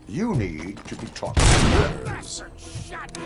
You need to be taught manners. Shut!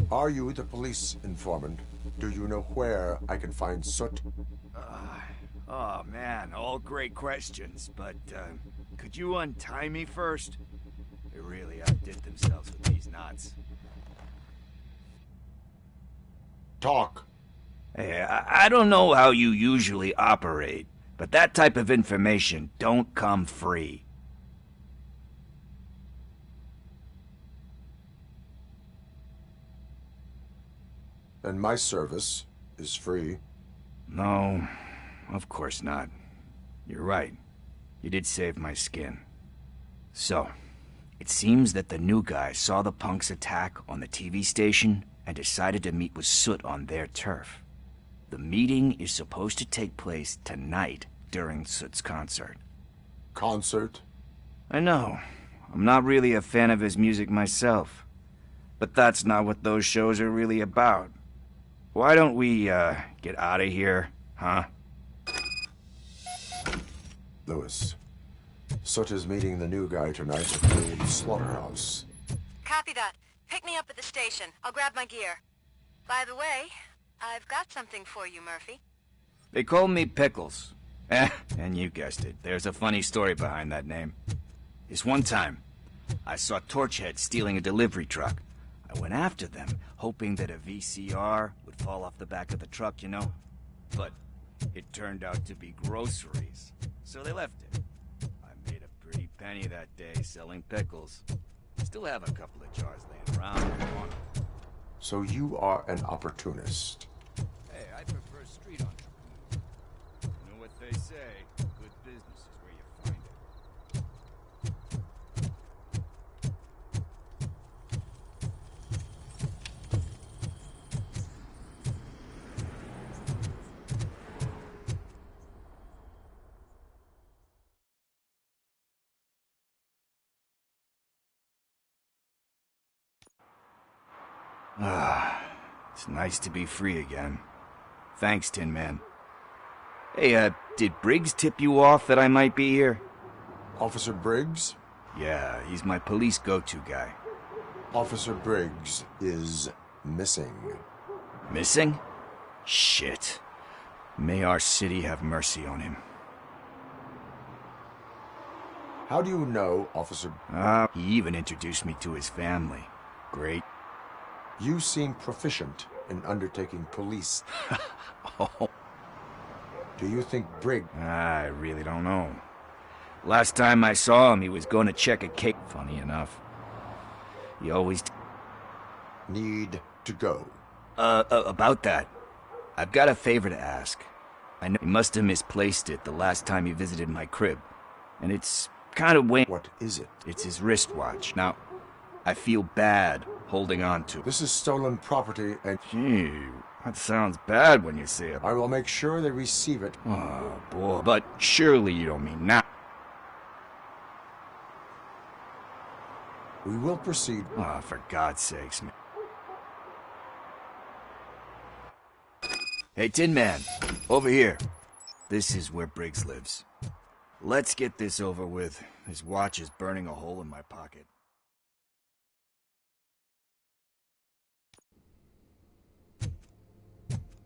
Are you the police informant? Do you know where I can find Soot? Oh man, all great questions, but could you untie me first? They really outdid themselves with these knots. Talk. Hey, I don't know how you usually operate, but that type of information don't come free. And my service is free. No, of course not. You're right. You did save my skin. So, it seems that the new guy saw the punks' attack on the TV station and decided to meet with Soot on their turf. The meeting is supposed to take place tonight during Soot's concert. Concert? I know. I'm not really a fan of his music myself. But that's not what those shows are really about. Why don't we, get out of here, huh? Lewis, Soot is meeting the new guy tonight at the slaughterhouse. Copy that. Pick me up at the station. I'll grab my gear. By the way, I've got something for you, Murphy. They call me Pickles. And you guessed it. There's a funny story behind that name. This one time, I saw Torchhead stealing a delivery truck. I went after them, hoping that a VCR would fall off the back of the truck, you know? But it turned out to be groceries, so they left it. I made a pretty penny that day selling pickles. Still have a couple of jars laying around if you want them. So you are an opportunist. Hey, I prefer street entrepreneurs. You know what they say, good business is where you find it. It's nice to be free again. Thanks, Tin Man. Hey, did Briggs tip you off that I might be here? Officer Briggs? Yeah, he's my police go-to guy. Officer Briggs is missing. Missing? Shit. May our city have mercy on him. How do you know, Officer? He even introduced me to his family. Great. You seem proficient in undertaking police. Oh. Do you think Briggs... I really don't know. Last time I saw him, he was going to check a cake. Funny enough. He always... need to go. About that. I've got a favor to ask. I know he must have misplaced it the last time he visited my crib. And it's kind of What is it? It's his wristwatch. Now, I feel bad holding on to it. This is stolen property and... Gee, that sounds bad when you say it. I will make sure they receive it. Oh, boy. But surely you don't mean now. We will proceed. Oh, for God's sakes, man. Hey, Tin Man, over here. This is where Briggs lives. Let's get this over with. His watch is burning a hole in my pocket.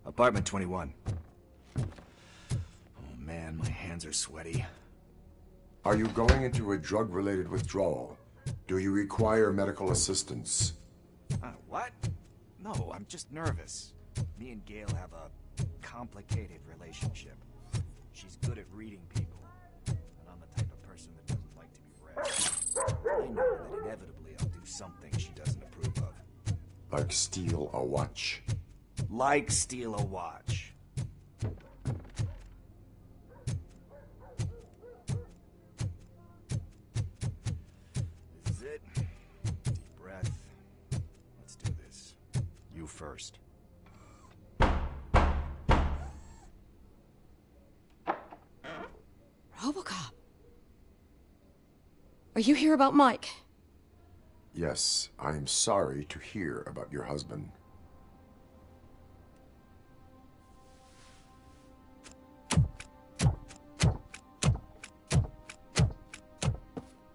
Apartment 21. Oh man, my hands are sweaty. Are you going into a drug-related withdrawal? Do you require medical assistance? What? No, I'm just nervous. Me and Gail have a complicated relationship. She's good at reading people, and I'm the type of person that doesn't like to be read. I know that inevitably I'll do something she doesn't approve of. Like steal a watch? Like steal a watch. This is it. Deep breath. Let's do this. You first. Robocop. Are you here about Mike? Yes, I am sorry to hear about your husband.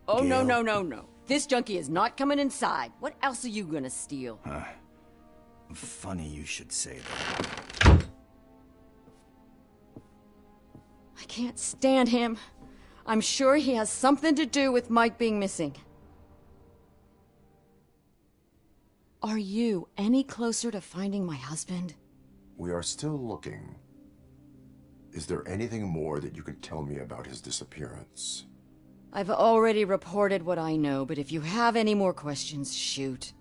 Oh, Gail? no. This junkie is not coming inside. What else are you gonna steal? Funny you should say that. I can't stand him. I'm sure he has something to do with Mike being missing. Are you any closer to finding my husband? We are still looking. Is there anything more that you can tell me about his disappearance? I've already reported what I know, but if you have any more questions, shoot.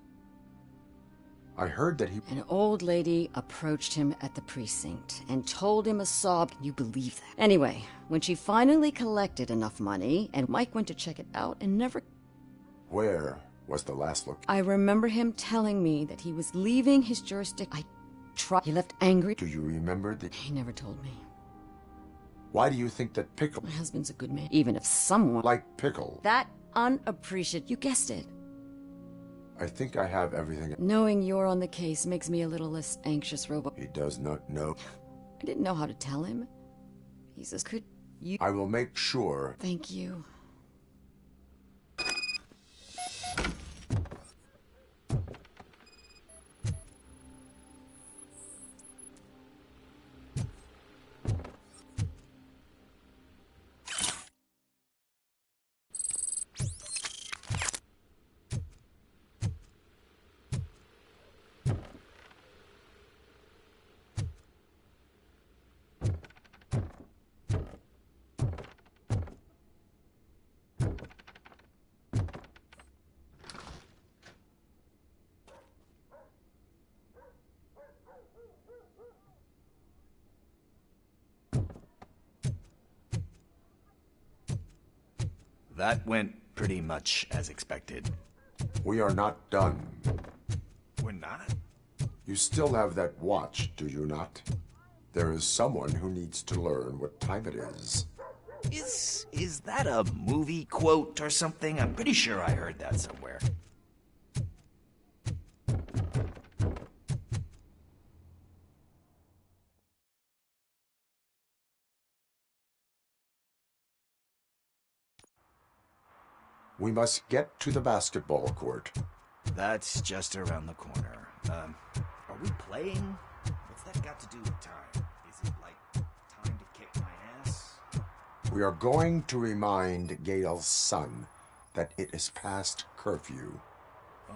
I heard that he... An old lady approached him at the precinct and told him a sob. Can you believe that? Anyway, when she finally collected enough money, and Mike went to check it out and never... Where was the last look? I remember him telling me that he was leaving his jurisdiction. He left angry. Do you remember that... He never told me. Why do you think that Pickle... My husband's a good man. Even if someone... Like Pickle. That unappreciated... You guessed it. I think I have everything... Knowing you're on the case makes me a little less anxious, He does not know. I didn't know how to tell him. He says, could you... I will make sure... Thank you. That went pretty much as expected. We are not done. We're not? You still have that watch, do you not? There is someone who needs to learn what time it is. Is that a movie quote or something? I'm pretty sure I heard that somewhere. We must get to the basketball court. That's just around the corner. Are we playing? What's that got to do with time? Is it like time to kick my ass? We are going to remind Gail's son that it is past curfew. Oh,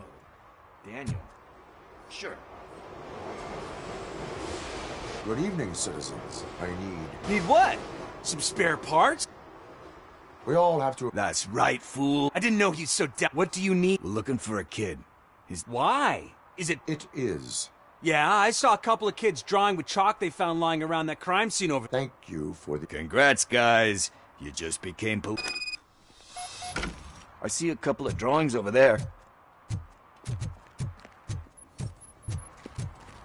Daniel. Sure. Good evening, citizens. I Need what? Some spare parts? We all have to... That's right, fool. I didn't know he's so What do you need? We're looking for a kid. Why? Is it... It is. Yeah, I saw a couple of kids drawing with chalk they found lying around that crime scene over there. Thank you for the... Congrats, guys. You just became I see a couple of drawings over there.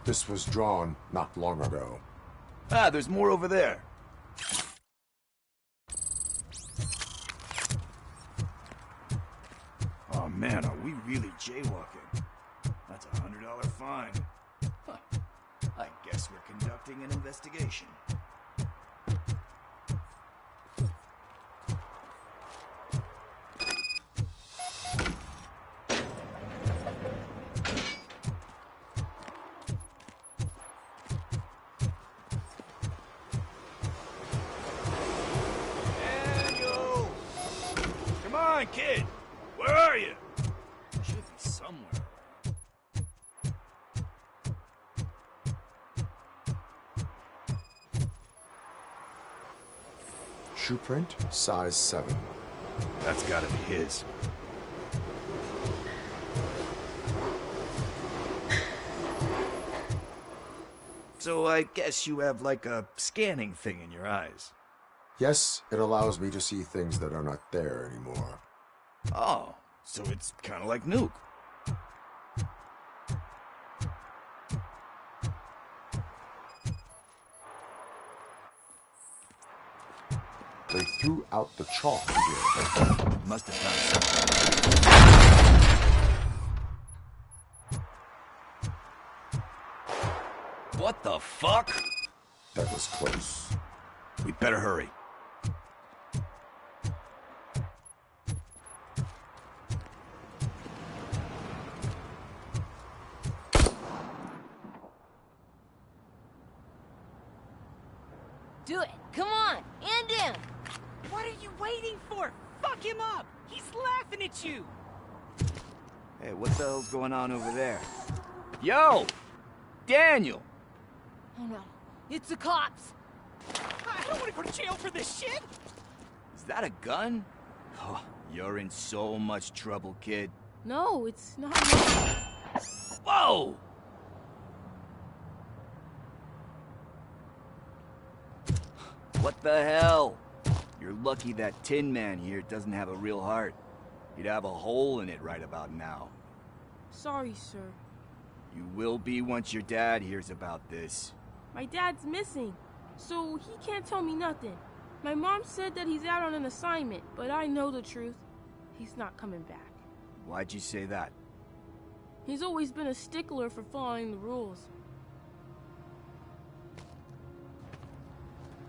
This was drawn not long ago. Ah, there's more over there. Oh man, are we really jaywalking? That's a $100 fine. Huh. I guess we're conducting an investigation. Daniel! Come on, kid! Where are you? Should be somewhere. Shoe print, size 7. That's gotta be his. So I guess you have like a scanning thing in your eyes. Yes, it allows me to see things that are not there anymore. Oh, so it's kind of like Nuke. They threw out the chalk here. Must have found something. What the fuck? That was close. We better hurry. Do it. Come on. And in. What are you waiting for? Fuck him up! He's laughing at you! Hey, what the hell's going on over there? Yo! Daniel! Oh no. It's the cops. I don't want to go to jail for this shit! Is that a gun? Oh, you're in so much trouble, kid. No, it's not. Whoa! What the hell? You're lucky that Tin Man here doesn't have a real heart. He'd have a hole in it right about now. Sorry, sir. You will be once your dad hears about this. My dad's missing, so he can't tell me nothing. My mom said that he's out on an assignment, but I know the truth. He's not coming back. Why'd you say that? He's always been a stickler for following the rules.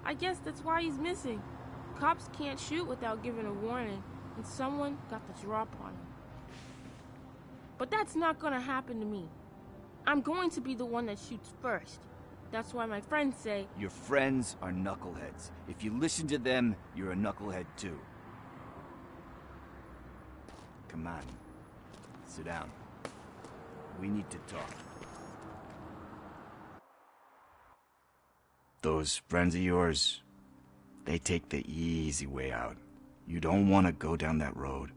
I guess that's why he's missing. Cops can't shoot without giving a warning, and someone got the drop on him. But that's not gonna happen to me. I'm going to be the one that shoots first. That's why my friends say... Your friends are knuckleheads. If you listen to them, you're a knucklehead too. Come on. Sit down. We need to talk. Those friends of yours, they take the easy way out. You don't want to go down that road.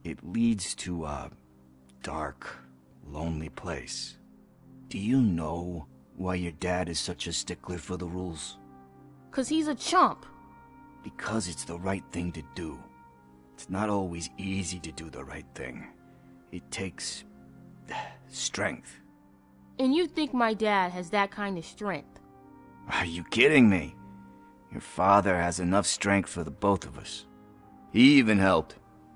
It leads to a dark, lonely place. Do you know why your dad is such a stickler for the rules? 'Cause he's a chump. Because it's the right thing to do. It's not always easy to do the right thing. It takes strength. And you think my dad has that kind of strength? Are you kidding me? Your father has enough strength for the both of us. He even helped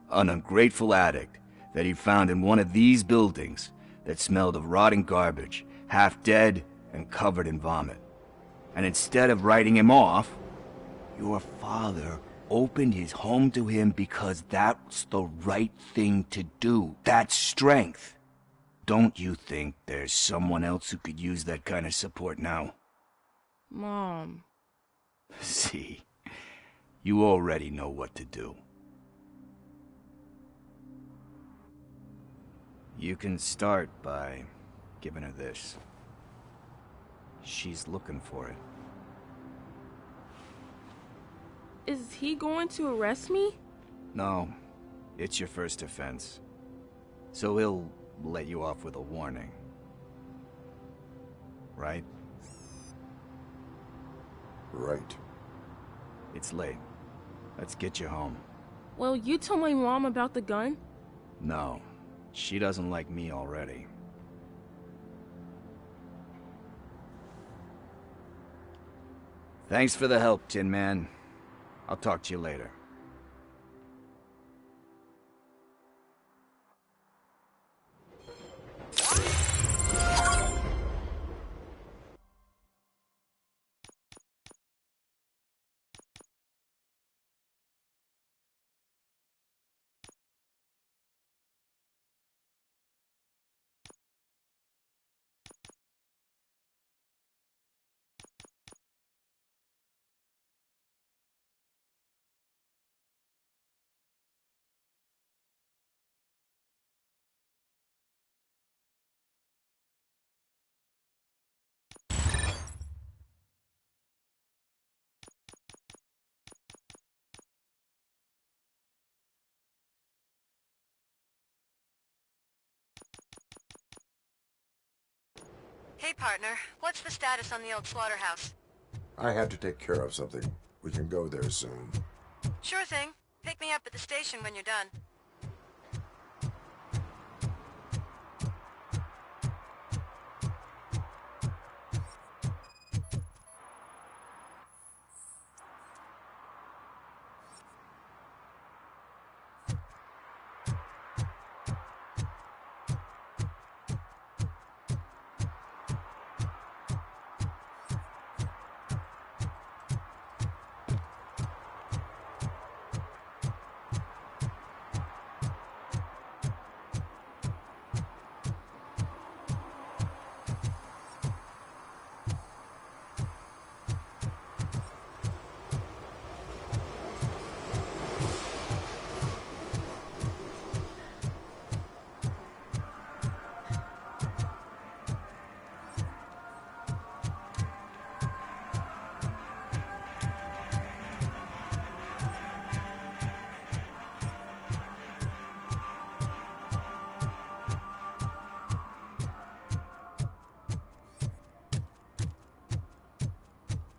an ungrateful addict that he found in one of these buildings that smelled of rotting garbage, half dead and covered in vomit. And instead of writing him off, your father opened his home to him because that's the right thing to do. That's strength. Don't you think there's someone else who could use that kind of support now? Mom. See, you already know what to do. You can start by giving her this. She's looking for it. Is he going to arrest me? No, it's your first offense. So he'll let you off with a warning. Right? Right. It's late. Let's get you home. Well, you told my mom about the gun? No, she doesn't like me already. Thanks for the help, Tin Man. I'll talk to you later. Hey, partner. What's the status on the old slaughterhouse? I had to take care of something. We can go there soon. Sure thing. Pick me up at the station when you're done.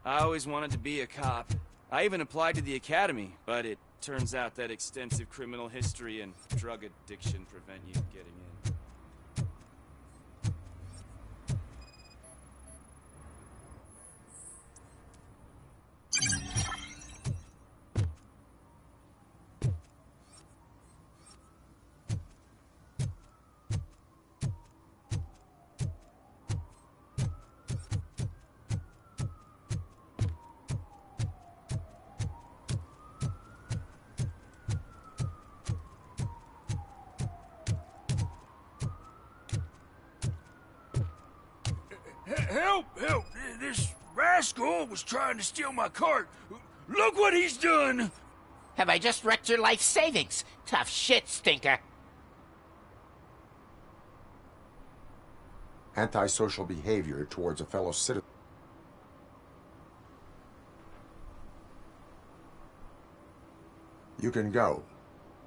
I always wanted to be a cop. I even applied to the academy, but it turns out that extensive criminal history and drug addiction prevent you getting in. Help! Help! This rascal was trying to steal my cart. Look what he's done! Have I just wrecked your life savings? Tough shit, stinker. Antisocial behavior towards a fellow citizen. You can go,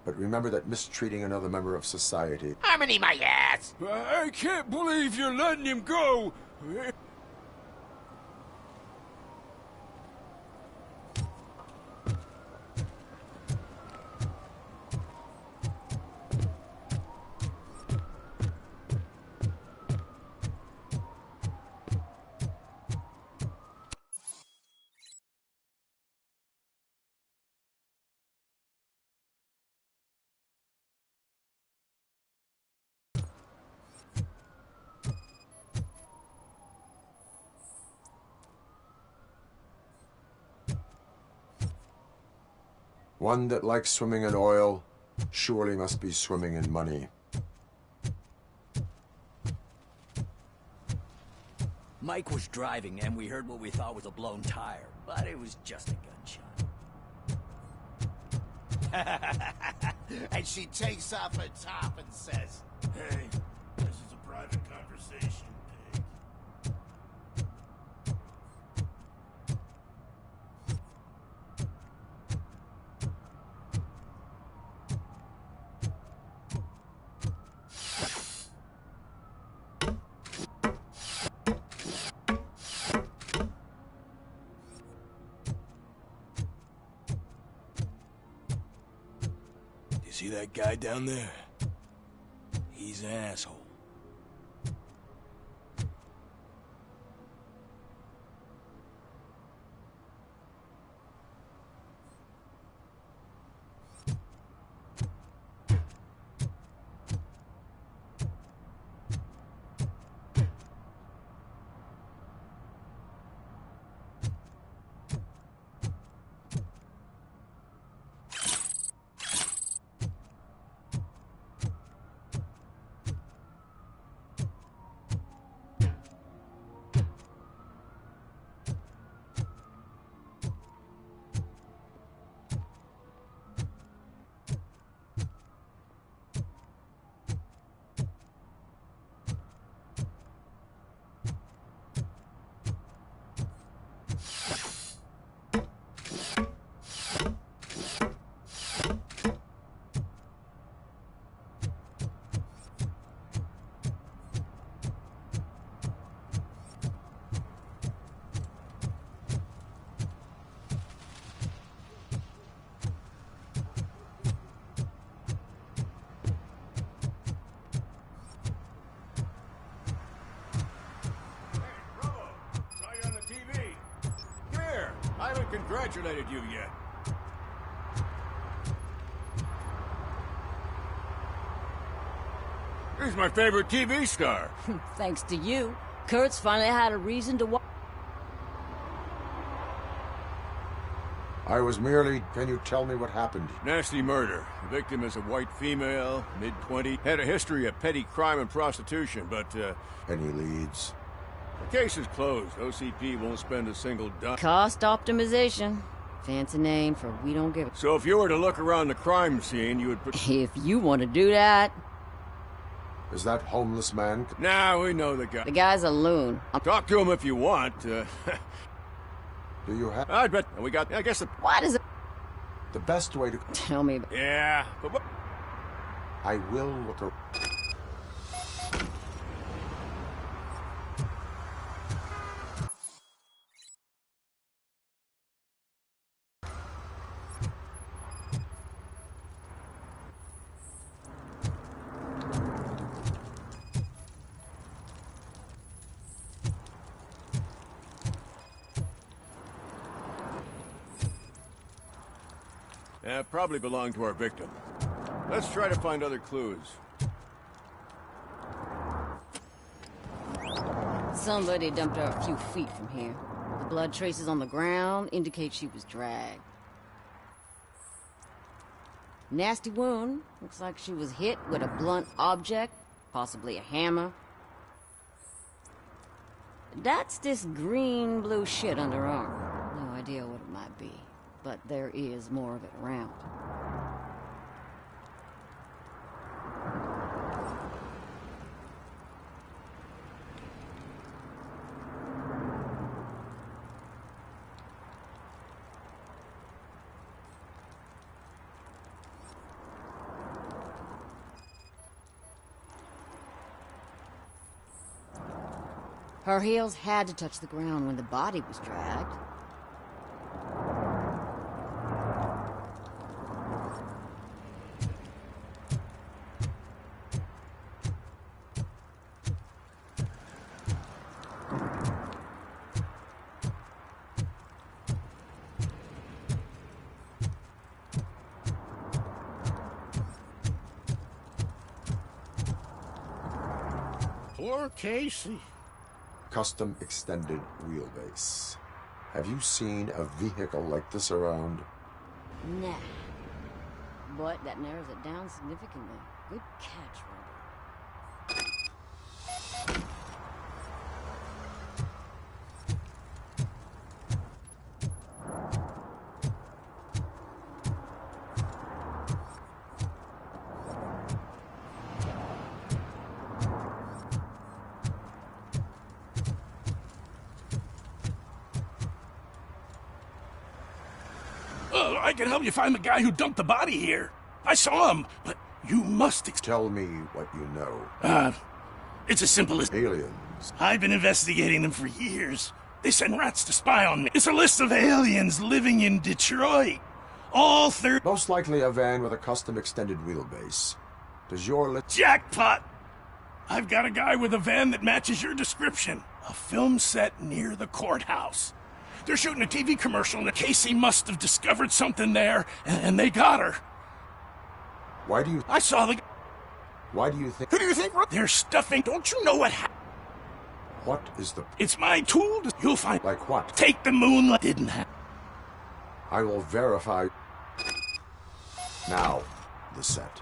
but remember that mistreating another member of society... Harmony my ass! I can't believe you're letting him go! One that likes swimming in oil surely must be swimming in money. Mike was driving and we heard what we thought was a blown tire, but it was just a gunshot. And she takes off her top and says, Hey, this is a private conversation, pig. You see that guy down there? He's an asshole. I haven't congratulated you yet. He's my favorite TV star. Thanks to you, Kurt's finally had a reason to watch. I was merely... Can you tell me what happened? Nasty murder. The victim is a white female, mid-20. Had a history of petty crime and prostitution, but, Any leads? the case is closed. OCP won't spend a single dime. Cost optimization. Fancy name for we don't give a... So if you were to look around the crime scene, you would put... If you want to do that. Is that homeless man? Nah, we know the guy. The guy's a loon. Talk to him if you want. Do you have... I bet we got... I guess the... What is it? The best way to... Tell me about... Yeah, but... I will look around. Probably belonged to our victim. Let's try to find other clues. Somebody dumped her a few feet from here. The blood traces on the ground indicate she was dragged. Nasty wound. Looks like she was hit with a blunt object, possibly a hammer. That's this green-blue shit under her arm. No idea what it might be, but there is more of it around. Her heels had to touch the ground when the body was dragged. Poor Casey. Custom extended wheelbase. Have you seen a vehicle like this around? Nah. But that narrows it down significantly. Good catch, Robert. I can help you find the guy who dumped the body here. I saw him, but you must Tell me what you know. It's as simple as... Aliens. I've been investigating them for years. They send rats to spy on me. It's a list of aliens living in Detroit. All Most likely a van with a custom extended wheelbase. Does your list... Jackpot! I've got a guy with a van that matches your description. A film set near the courthouse. They're shooting a TV commercial, and Casey must have discovered something there, and they got her. Why do you... I saw the... Why do you think... Who do you think... They're stuffing... Don't you know what happened? What is the... It's my tool to... You'll find... Like what? Take the moonlight... Didn't happen. I will verify... Now, the set.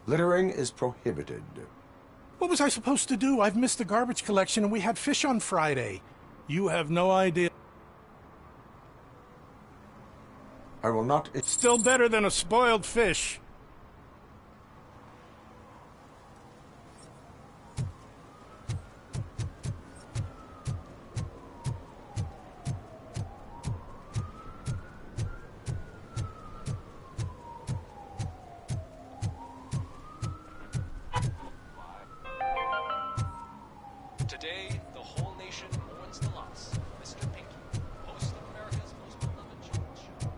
Littering is prohibited. What was I supposed to do? I've missed the garbage collection, and we had fish on Friday. You have no idea. I will not... It's still better than a spoiled fish. Today, the whole nation mourns the loss of Mr. Pinky, host of America's most beloved children's show.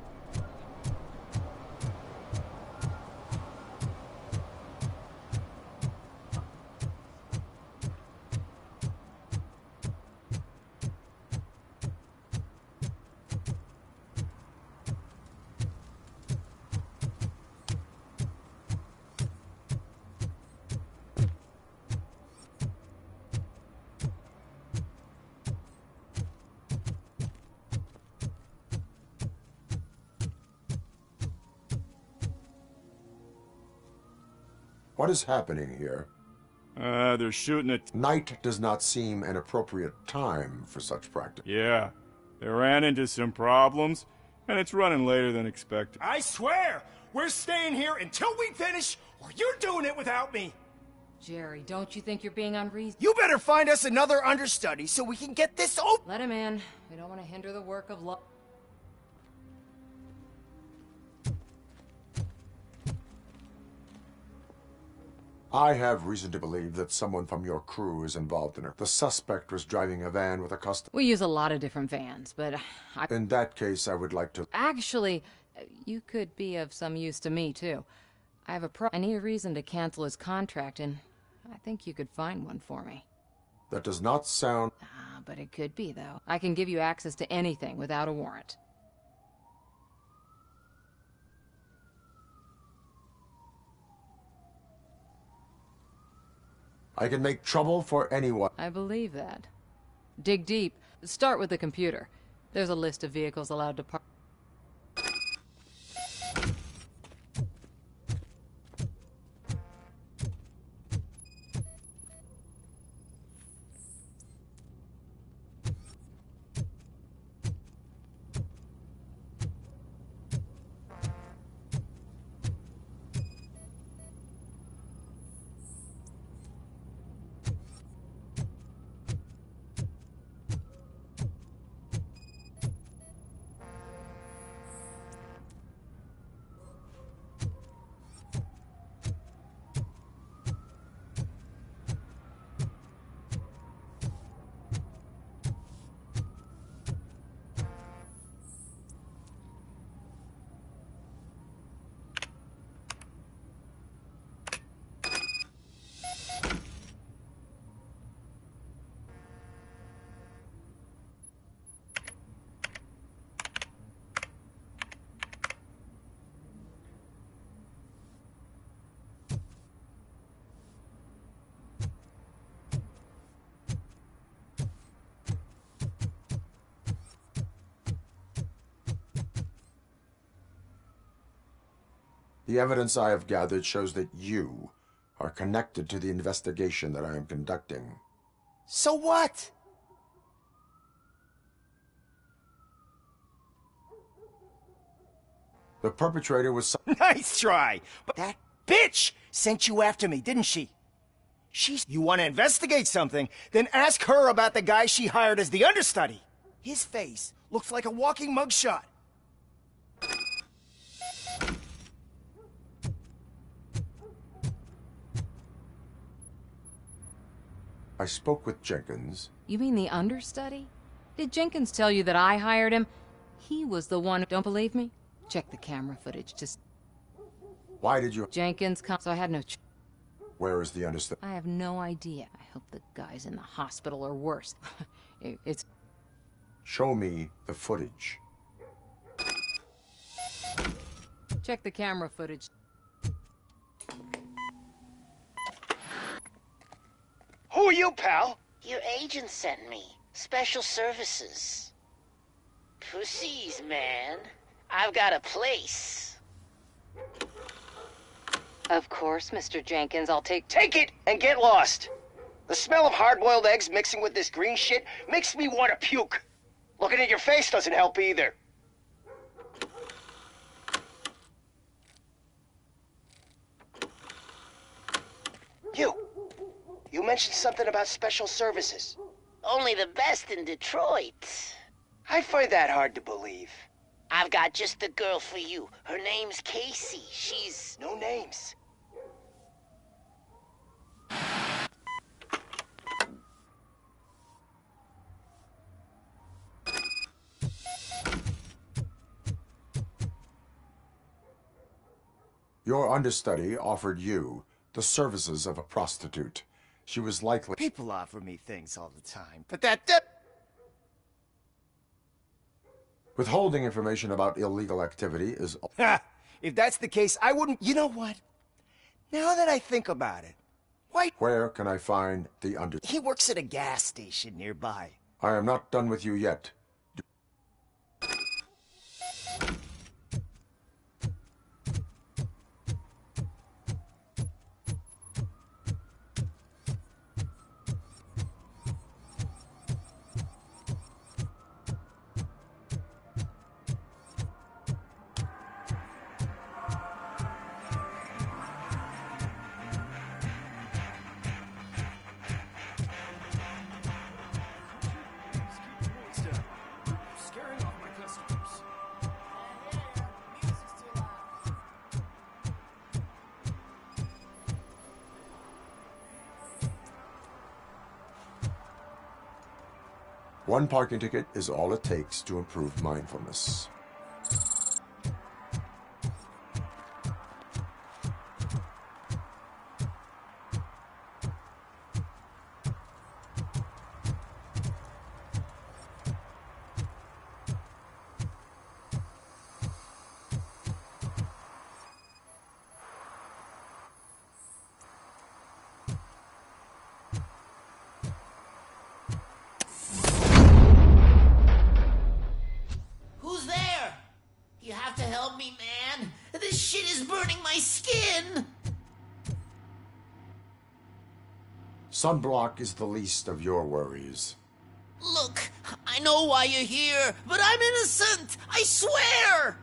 What is happening here? They're shooting at... Night does not seem an appropriate time for such practice. Yeah, they ran into some problems, and it's running later than expected. I swear, we're staying here until we finish, or you're doing it without me. Jerry, don't you think you're being unreasonable? You better find us another understudy so we can get this over. Let him in. We don't want to hinder the work of law. I have reason to believe that someone from your crew is involved in it. The suspect was driving a van with a custom... We use a lot of different vans, but In that case, I would like to... Actually, you could be of some use to me, too. I need a reason to cancel his contract, and I think you could find one for me. That does not sound... But it could be, though. I can give you access to anything without a warrant. I can make trouble for anyone. I believe that. Dig deep. Start with the computer. There's a list of vehicles allowed to park. The evidence I have gathered shows that you are connected to the investigation that I am conducting. So what? The perpetrator was... Nice try! But that bitch sent you after me, didn't she? You want to investigate something, then ask her about the guy she hired as the understudy. His face looks like a walking mugshot. I spoke with Jenkins. You mean the understudy? Did Jenkins tell you that I hired him? He was the one. Don't believe me? Check the camera footage. Why did you... Jenkins so I had no Where is the understudy? I have no idea. I hope the guy's in the hospital or worse. It's... Show me the footage. Check the camera footage. Who are you, pal? Your agent sent me. Special services. Pussies, man. I've got a place. Of course, Mr. Jenkins, I'll take it and get lost. The smell of hard-boiled eggs mixing with this green shit makes me want to puke. Looking at your face doesn't help either. You mentioned something about special services. Only the best in Detroit. I find that hard to believe. I've got just the girl for you. Her name's Casey. She's... No names. Your understudy offered you the services of a prostitute. She was likely... People offer me things all the time, but Withholding information about illegal activity is... Ha! If that's the case, I wouldn't... You know what? Now that I think about it, Where can I find the He works at a gas station nearby. I am not done with you yet. One parking ticket is all it takes to improve mindfulness. Who's there? You have to help me, man. This shit is burning my skin. Sunblock is the least of your worries. Look, I know why you're here, but I'm innocent. I swear.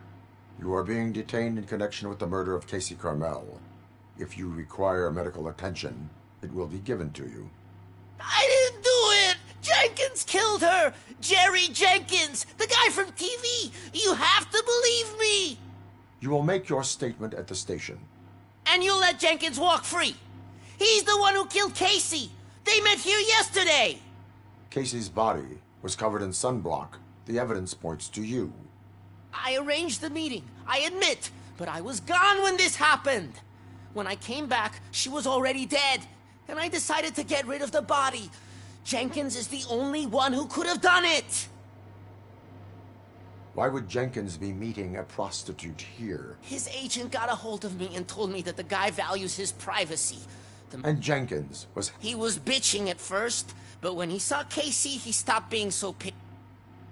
You are being detained in connection with the murder of Casey Carmel. If you require medical attention, it will be given to you. I didn't do it. Jenkins killed her. Jerry Jenkins, the guy from TV. You have to believe me. You will make your statement at the station. And you'll let Jenkins walk free. He's the one who killed Casey. They met here yesterday. Casey's body was covered in sunblock. The evidence points to you. I arranged the meeting, I admit, but I was gone when this happened. When I came back, she was already dead, and I decided to get rid of the body. Jenkins is the only one who could have done it. Why would Jenkins be meeting a prostitute here? His agent got a hold of me and told me that the guy values his privacy. And Jenkins was... He was bitching at first, but when he saw Casey, he stopped being so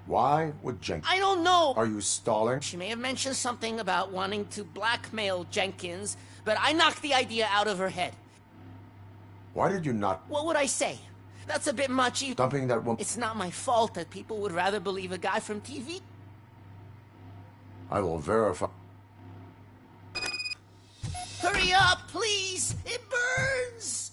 Why would Jenkins... I don't know! Are you stalling? She may have mentioned something about wanting to blackmail Jenkins, but I knocked the idea out of her head. Why did you not... What would I say? That's a bit much. Dumping that woman... It's not my fault that people would rather believe a guy from TV. I will verify... Hurry up, please! It burns!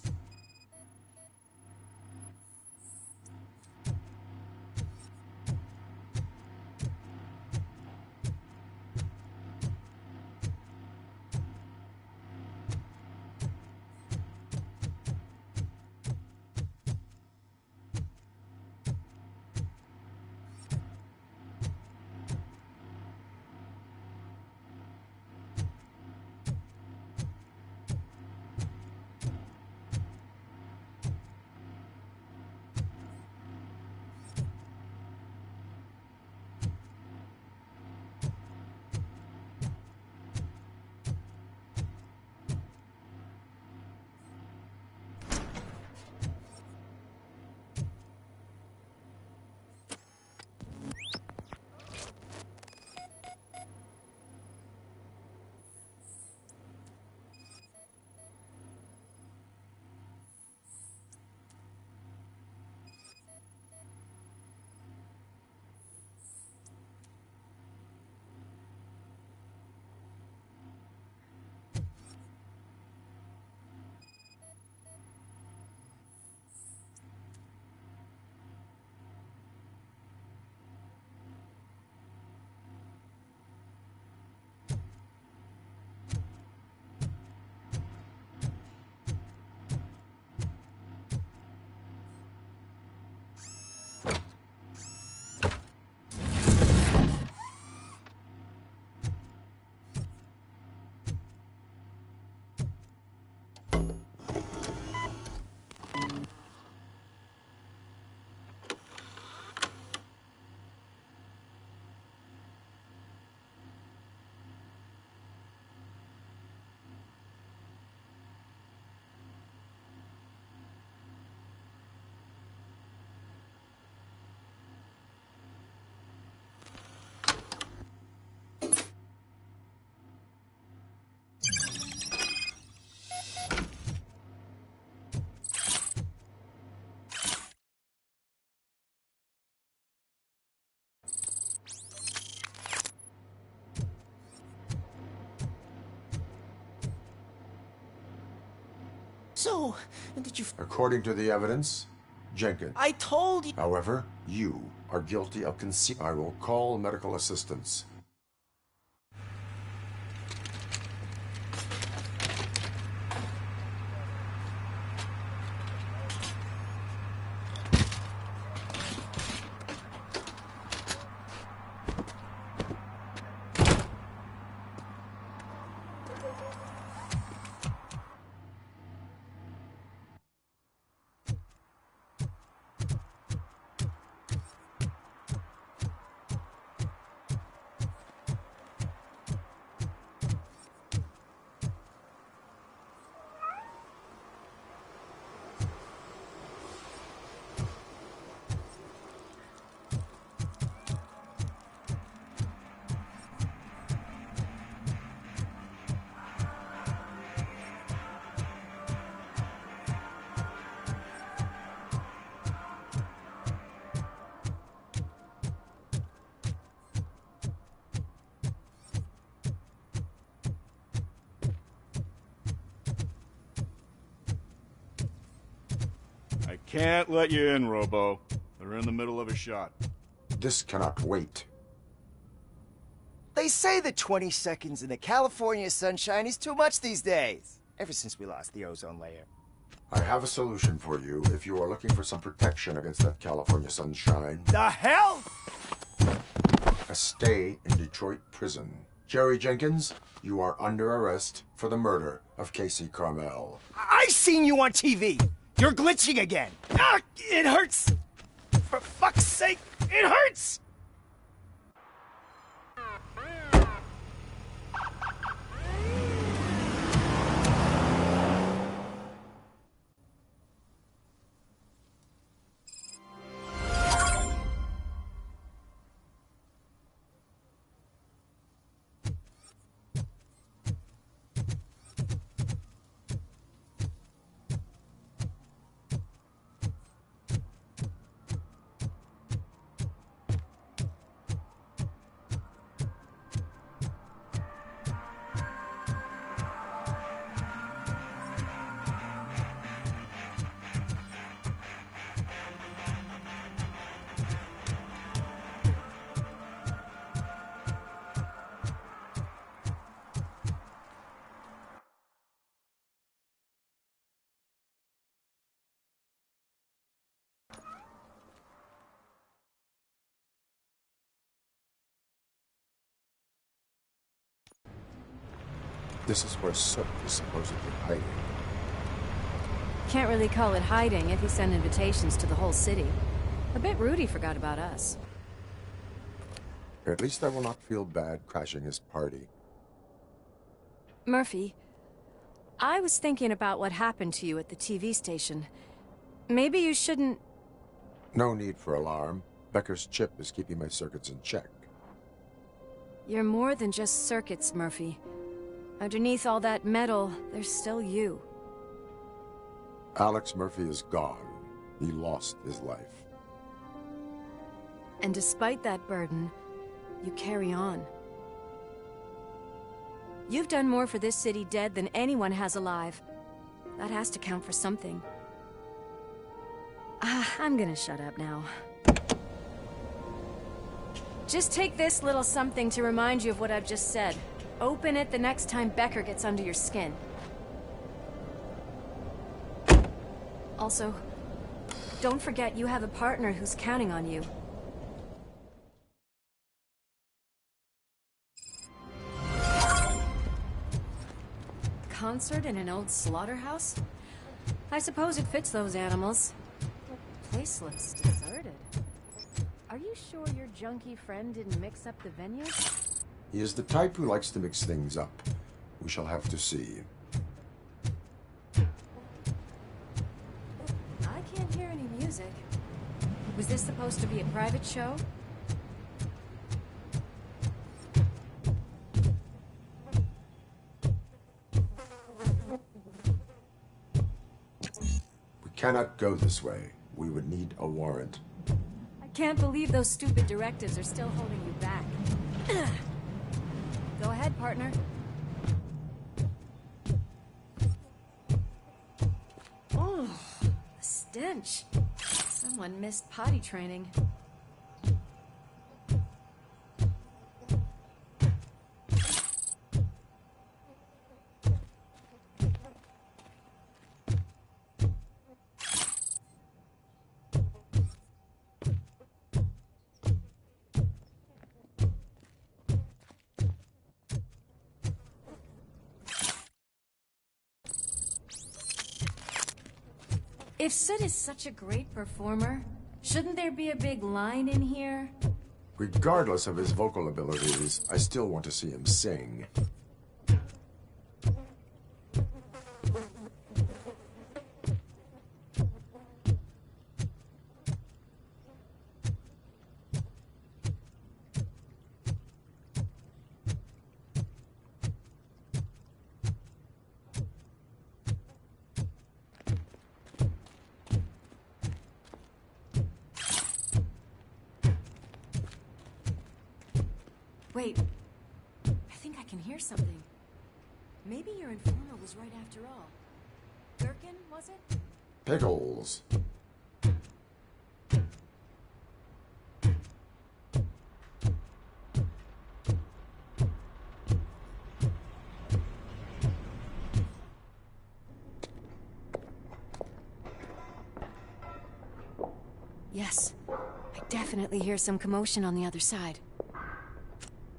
So, did you... According to the evidence, Jenkins. I told you... However, you are guilty of conceal. I will call medical assistance. Can't let you in, Robo. They're in the middle of a shot. This cannot wait. They say that 20 seconds in the California sunshine is too much these days. Ever since we lost the ozone layer. I have a solution for you if you are looking for some protection against that California sunshine. The hell? A stay in Detroit prison. Jerry Jenkins, you are under arrest for the murder of Casey Carmel. I seen you on TV. You're glitching again. Ah, it hurts. For fuck's sake, it hurts. This is where Soot is supposedly hiding. Can't really call it hiding if you send invitations to the whole city. A bit rude he forgot about us. At least I will not feel bad crashing his party. Murphy, I was thinking about what happened to you at the TV station. Maybe you shouldn't... No need for alarm. Becker's chip is keeping my circuits in check. You're more than just circuits, Murphy. Underneath all that metal, there's still you. Alex Murphy is gone. He lost his life. And despite that burden, you carry on. You've done more for this city dead than anyone has alive. That has to count for something. I'm gonna shut up now. Just take this little something to remind you of what I've just said. Open it the next time Becker gets under your skin. Also, don't forget you have a partner who's counting on you. Concert in an old slaughterhouse? I suppose it fits those animals. Place looks deserted. Are you sure your junkie friend didn't mix up the venue? He is the type who likes to mix things up. We shall have to see. I can't hear any music. Was this supposed to be a private show? We cannot go this way. We would need a warrant. I can't believe those stupid directives are still holding you back. Go ahead, partner. Oh, the stench. Someone missed potty training. If Sid is such a great performer, shouldn't there be a big line in here? Regardless of his vocal abilities, I still want to see him sing. Wait, I think I can hear something. Maybe your informer was right after all. Durkin, was it? Pickles. Yes. I definitely hear some commotion on the other side.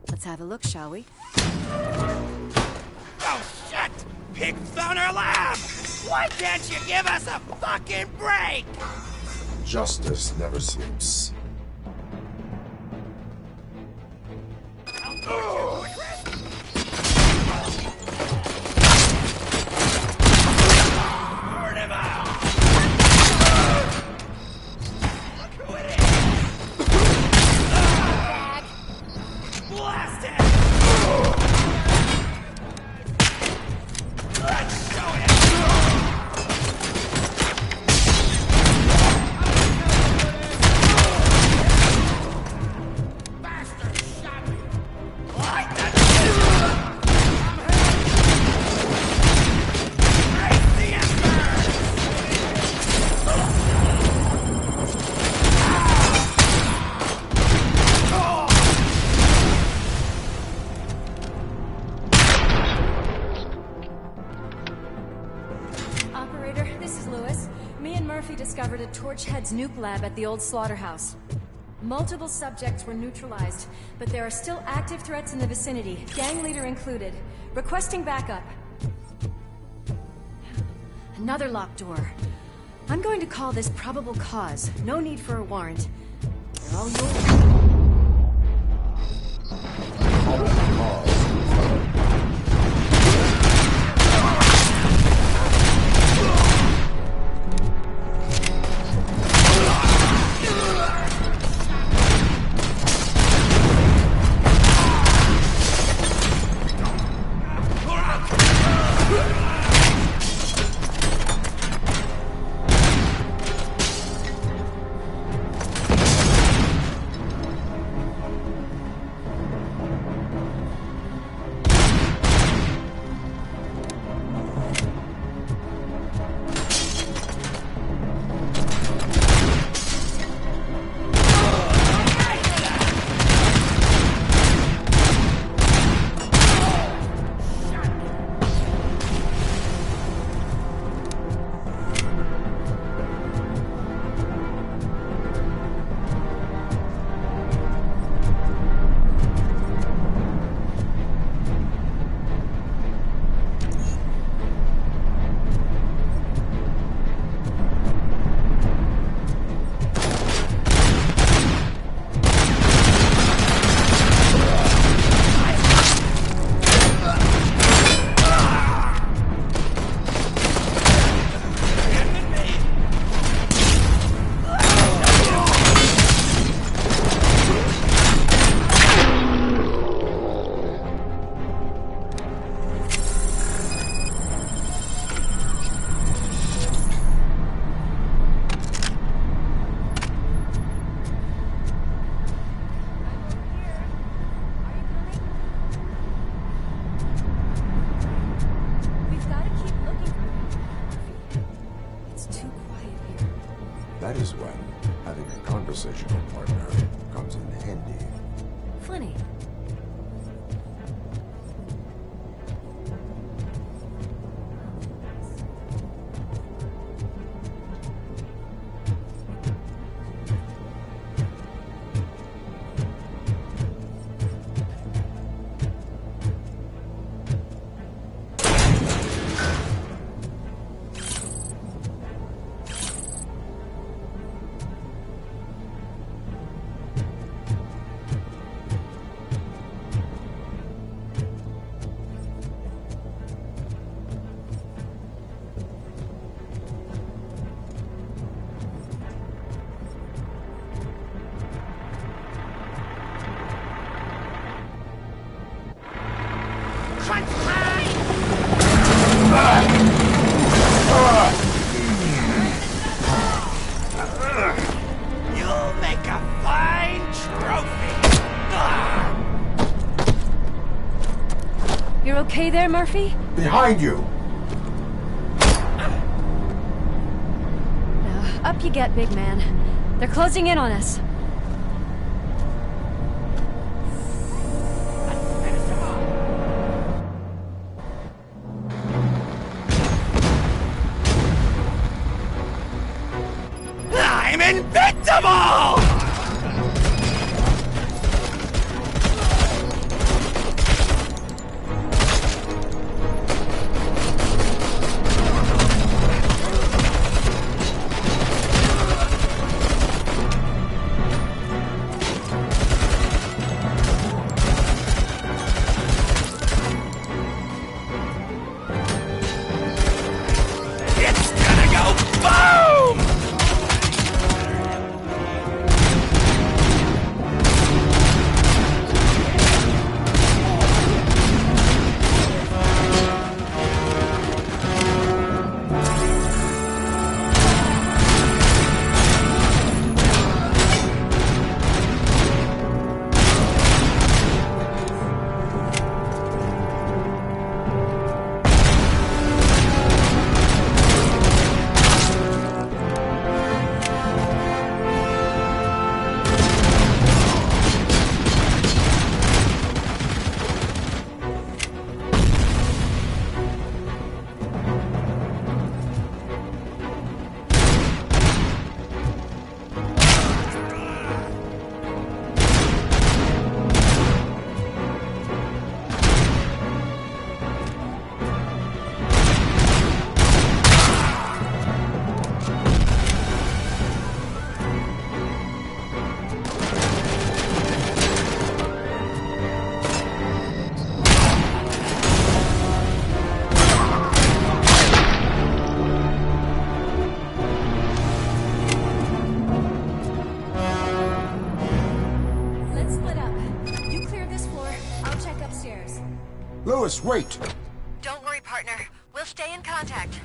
Let's have a look, shall we? Oh, shit! Pig found our lab! Why can't you give us a fucking break? Justice never sleeps. Discovered a Torchhead's nuke lab at the old slaughterhouse. Multiple subjects were neutralized, but there are still active threats in the vicinity, gang leader included. Requesting backup. Another locked door. I'm going to call this probable cause. No need for a warrant. They're all yours. That is when having a conversational partner comes in handy. Funny. You'll make a fine trophy. You're okay there, Murphy? Behind you! Now, up you get, big man. They're closing in on us. I'm invincible! Louis, wait! Don't worry, partner. We'll stay in contact.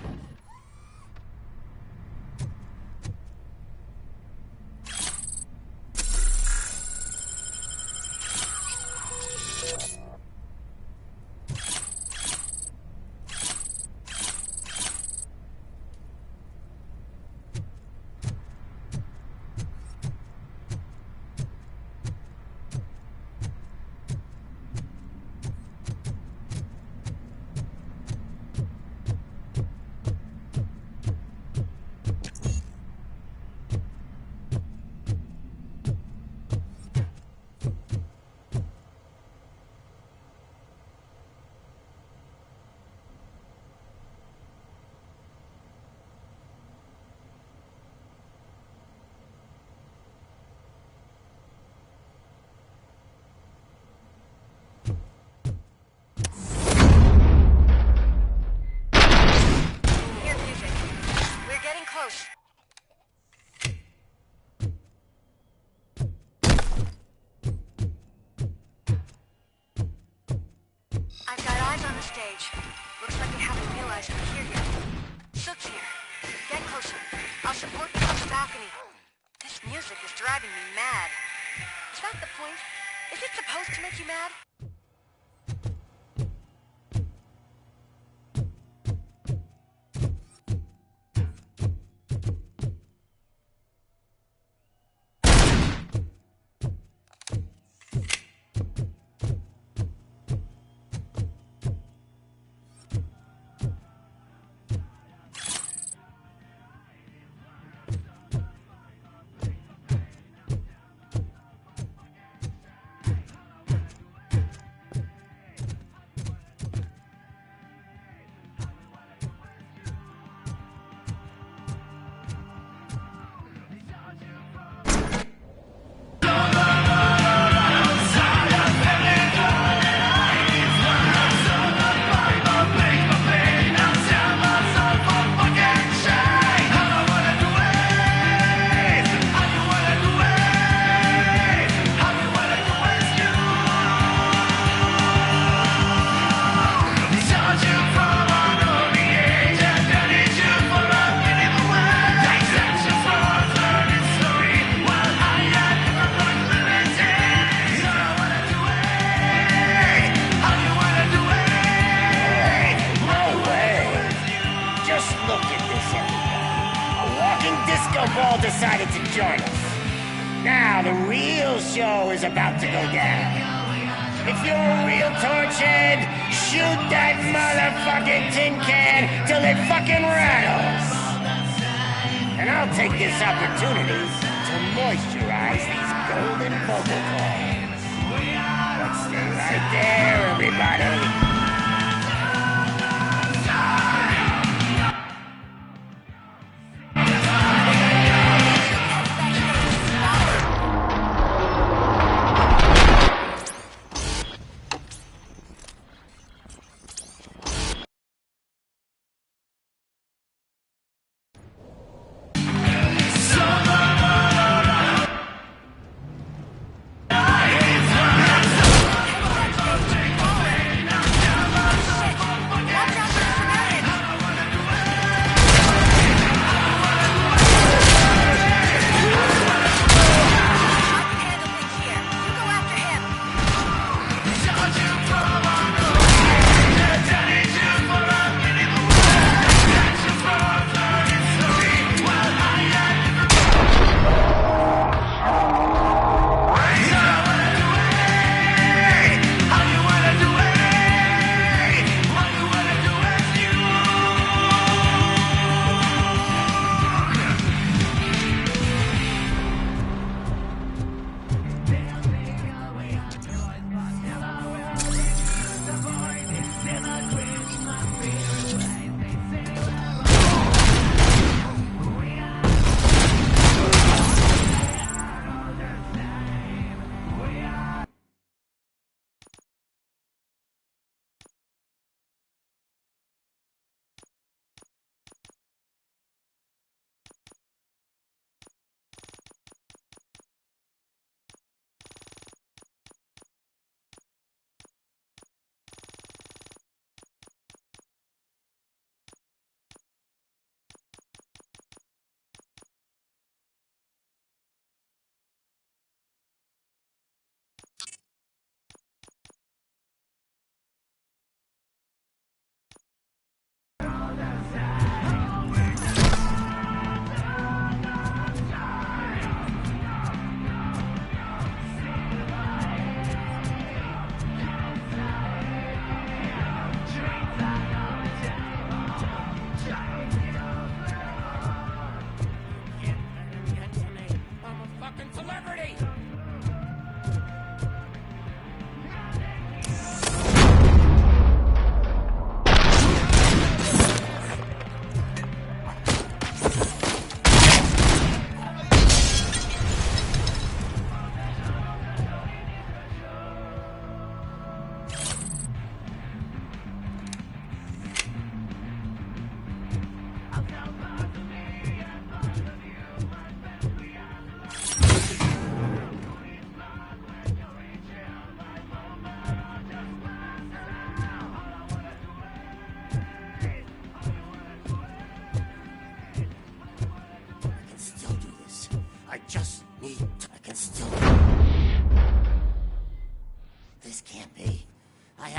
I've got eyes on the stage. Looks like they haven't realized we're here yet. Sook's here. Get closer. I'll support you on the balcony. This music is driving me mad. Is that the point? Is it supposed to make you mad? Decided to join us. Now the real show is about to go down. If you're a real torchhead, shoot that motherfucking tin can till it fucking rattles. And I'll take this opportunity to moisturize these golden vocal cords. But stay right there, everybody.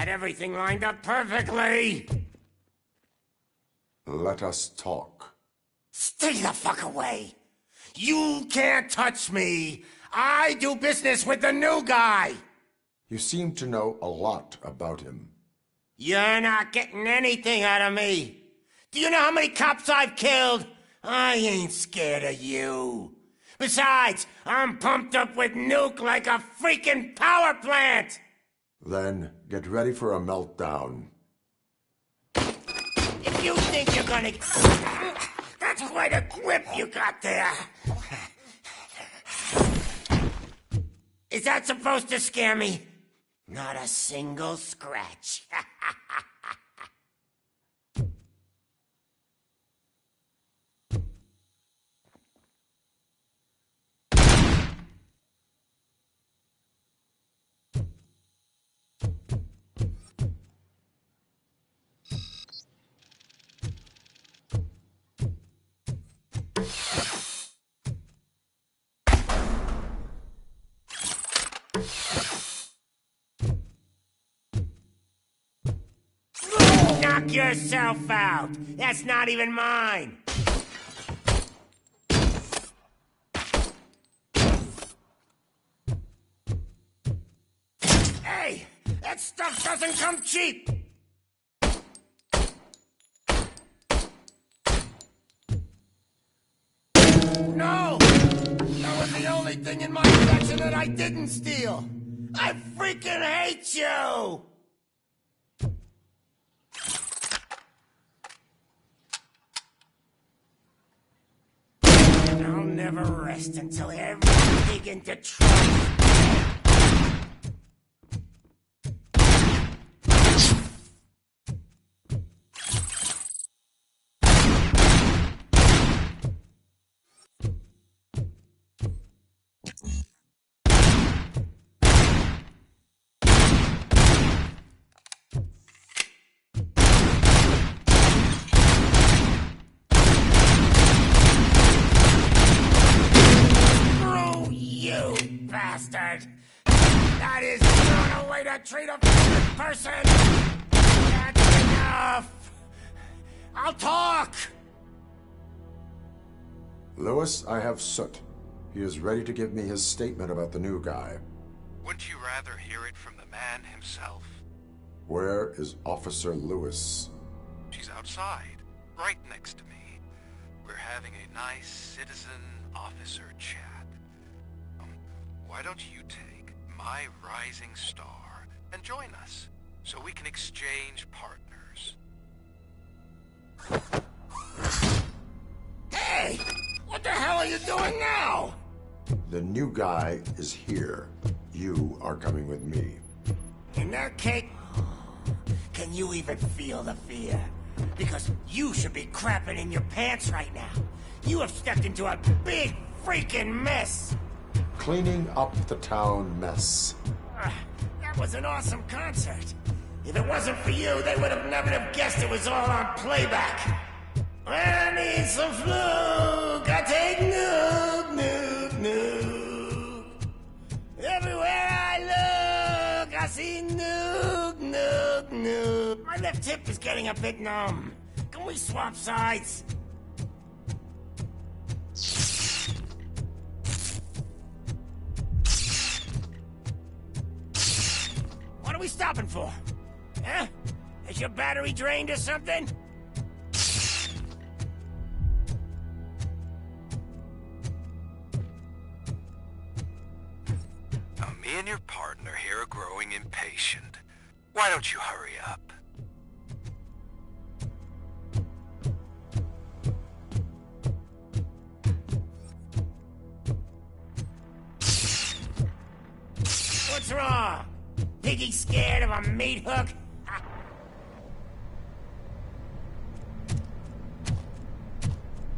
Everything lined up perfectly. Let us talk. Stay the fuck away. You can't touch me. I do business with the new guy. You seem to know a lot about him. You're not getting anything out of me. Do you know how many cops I've killed? I ain't scared of you. Besides, I'm pumped up with nuke like a freaking power plant. Then get ready for a meltdown. If you think you're gonna... That's quite a grip you got there. Is that supposed to scare me? Not a single scratch. Knock yourself out. That's not even mine. Hey, that stuff doesn't come cheap. only thing in my collection that I didn't steal. I freaking hate you! I'll never rest until every pig in Detroit. Bastard! That is not a way to treat a person! That's enough! I'll talk! Lewis, I have Soot. He is ready to give me his statement about the new guy. Wouldn't you rather hear it from the man himself? Where is Officer Lewis? She's outside, right next to me. We're having a nice citizen-officer chat. Why don't you take my rising star and join us, so we can exchange partners? Hey! What the hell are you doing now? The new guy is here. You are coming with me. In that case, can you even feel the fear? Because you should be crapping in your pants right now. You have stepped into a big freaking mess. Cleaning up the town mess. That was an awesome concert. If it wasn't for you, they would have never have guessed it was all on playback. I need some fluke. I take nuke, nuke, nuke. Everywhere I look, I see nuke, nuke, nuke. My left hip is getting a bit numb. Can we swap sides? What are we stopping for? Huh? Is your battery drained or something? Now, me and your partner here are growing impatient. Why don't you hurry up? What's wrong? Piggy scared of a meat hook?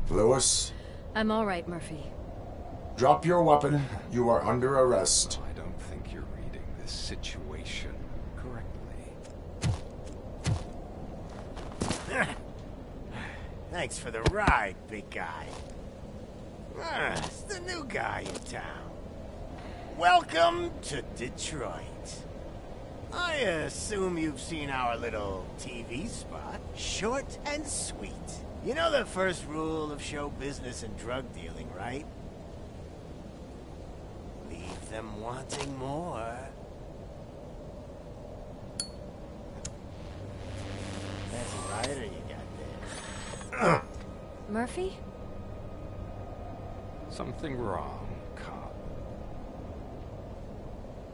Lewis? I'm all right, Murphy. Drop your weapon. You are under arrest. I don't think you're reading this situation correctly. Thanks for the ride, big guy. It's the new guy in town. Welcome to Detroit. I assume you've seen our little TV spot. Short and sweet. You know the first rule of show business and drug dealing, right? Leave them wanting more. That's a rider you got there. Murphy? Something wrong, cop.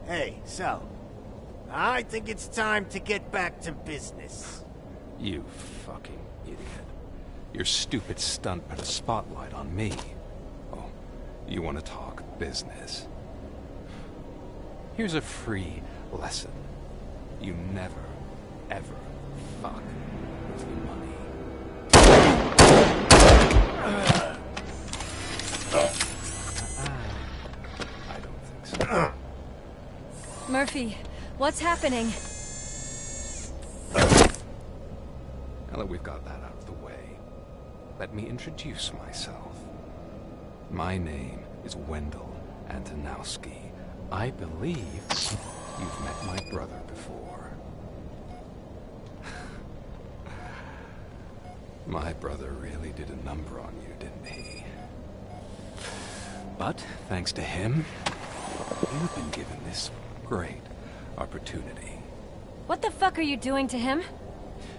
Hey, so, I think it's time to get back to business. You fucking idiot. Your stupid stunt put a spotlight on me. Oh, you want to talk business? Here's a free lesson. You never, ever fuck with money. I don't think so. Murphy, what's happening? Now that we've got that out of the way, let me introduce myself. My name is Wendell Antonowski. I believe you've met my brother before. My brother really did a number on you, didn't he? But, thanks to him, you've been given this great opportunity. What the fuck are you doing to him?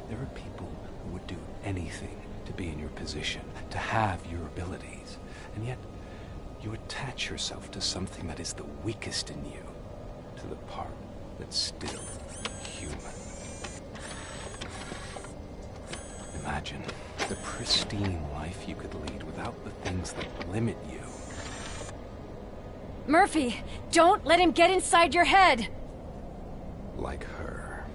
There are people who would do anything to be in your position, to have your abilities. And yet, You attach yourself to something that is the weakest in you, to the part that's still human. Imagine the pristine life you could lead without the things that limit you. Murphy, don't let him get inside your head! Like her.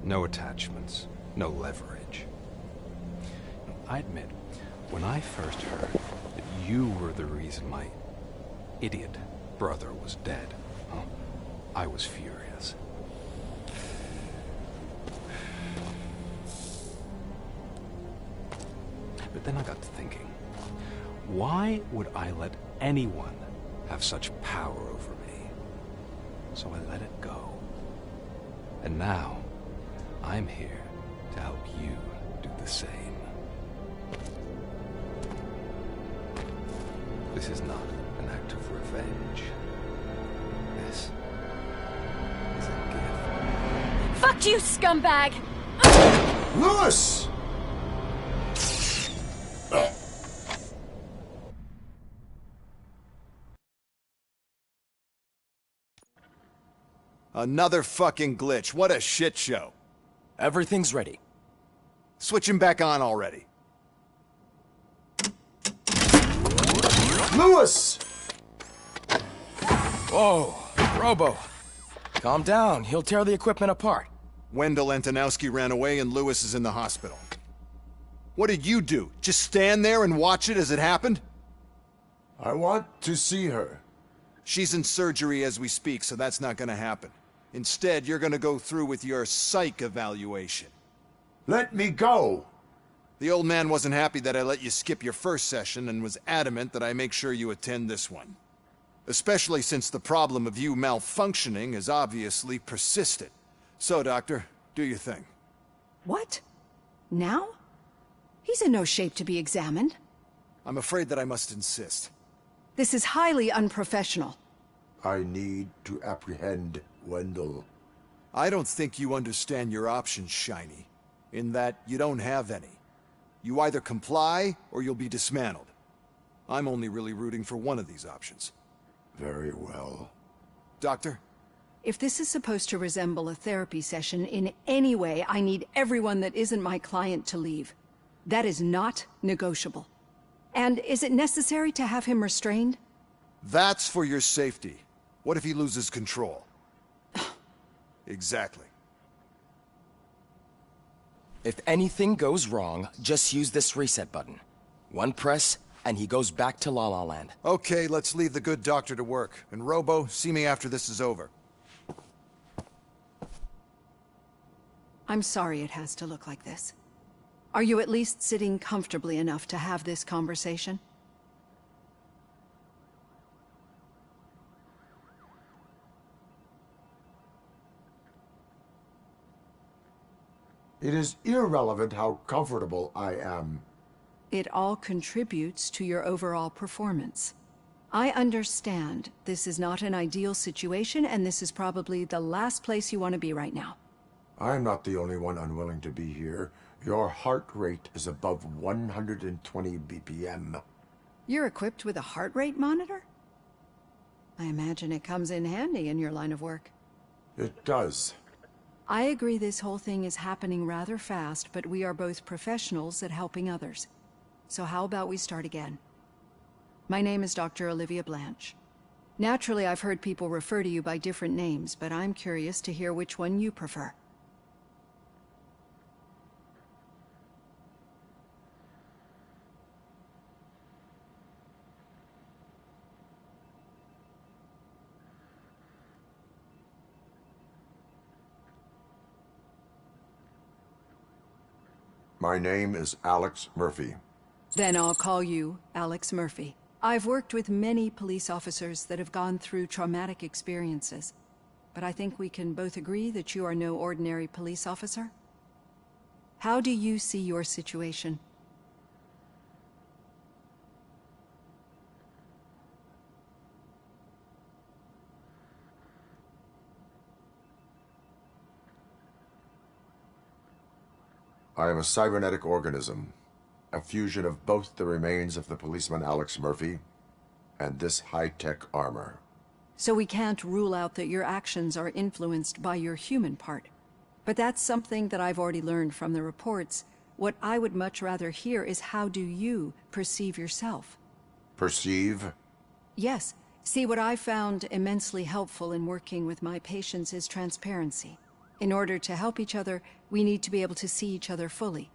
No attachments, no leverage. I admit, when I first heard that you were the reason my idiot brother was dead, I was furious. But then I got to thinking, why would I let anyone have such power over me? So I let it go. And now, I'm here to help you do the same. This is not an act of revenge. This is a gift. Fuck you, scumbag! Lewis! Another fucking glitch. What a shit show. Everything's ready. Switch him back on already. Lewis! Whoa, Robo. Calm down. He'll tear the equipment apart. Wendell Antonowski ran away and Lewis is in the hospital. What did you do? Just stand there and watch it as it happened? I want to see her. She's in surgery as we speak, so that's not gonna happen. Instead, you're gonna go through with your psych evaluation. Let me go! The old man wasn't happy that I let you skip your first session and was adamant that I make sure you attend this one. Especially since the problem of you malfunctioning has obviously persisted. So, Doctor, do your thing. What? Now? He's in no shape to be examined. I'm afraid that I must insist. This is highly unprofessional. I need to apprehend Wendell. I don't think you understand your options, Shiny. In that you don't have any. You either comply, or you'll be dismantled. I'm only really rooting for one of these options. Very well. Doctor? If this is supposed to resemble a therapy session in any way, I need everyone that isn't my client to leave. That is not negotiable. And is it necessary to have him restrained? That's for your safety. What if he loses control? Exactly. If anything goes wrong, just use this reset button. One press, and he goes back to La La Land. Okay, let's leave the good doctor to work. And Robo, see me after this is over. I'm sorry it has to look like this. Are you at least sitting comfortably enough to have this conversation? It is irrelevant how comfortable I am. It all contributes to your overall performance. I understand this is not an ideal situation, and this is probably the last place you want to be right now. I'm not the only one unwilling to be here. Your heart rate is above 120 BPM. You're equipped with a heart rate monitor? I imagine it comes in handy in your line of work. It does. I agree this whole thing is happening rather fast, but we are both professionals at helping others. So how about we start again? My name is Dr. Olivia Blanche. Naturally, I've heard people refer to you by different names, but I'm curious to hear which one you prefer. My name is Alex Murphy. Then I'll call you Alex Murphy. I've worked with many police officers that have gone through traumatic experiences, but I think we can both agree that you are no ordinary police officer. How do you see your situation? I am a cybernetic organism, a fusion of both the remains of the policeman Alex Murphy and this high-tech armor. So we can't rule out that your actions are influenced by your human part. But that's something that I've already learned from the reports. What I would much rather hear is how do you perceive yourself? Perceive? Yes. See, what I found immensely helpful in working with my patients is transparency. In order to help each other, we need to be able to see each other fully.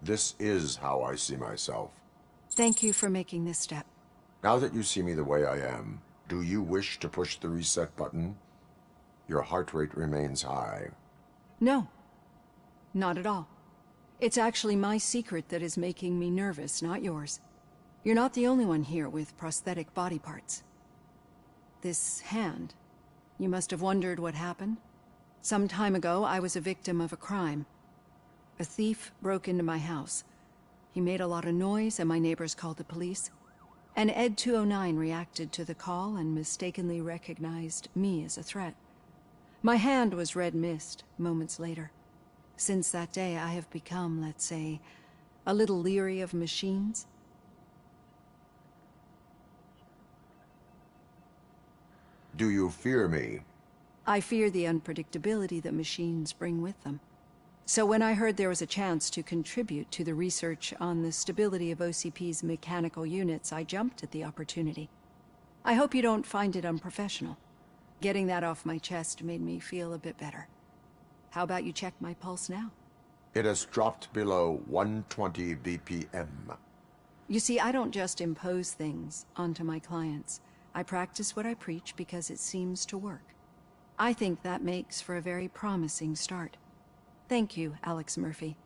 This is how I see myself. Thank you for making this step. Now that you see me the way I am, do you wish to push the reset button? Your heart rate remains high. No. Not at all. It's actually my secret that is making me nervous, not yours. You're not the only one here with prosthetic body parts. This hand, you must have wondered what happened. Some time ago, I was a victim of a crime. A thief broke into my house. He made a lot of noise and my neighbors called the police. And Ed 209 reacted to the call and mistakenly recognized me as a threat. My hand was red mist moments later. Since that day, I have become, let's say, a little leery of machines. Do you fear me? I fear the unpredictability that machines bring with them. So when I heard there was a chance to contribute to the research on the stability of OCP's mechanical units, I jumped at the opportunity. I hope you don't find it unprofessional. Getting that off my chest made me feel a bit better. How about you check my pulse now? It has dropped below 120 BPM. You see, I don't just impose things onto my clients. I practice what I preach because it seems to work. I think that makes for a very promising start. Thank you, Alex Murphy.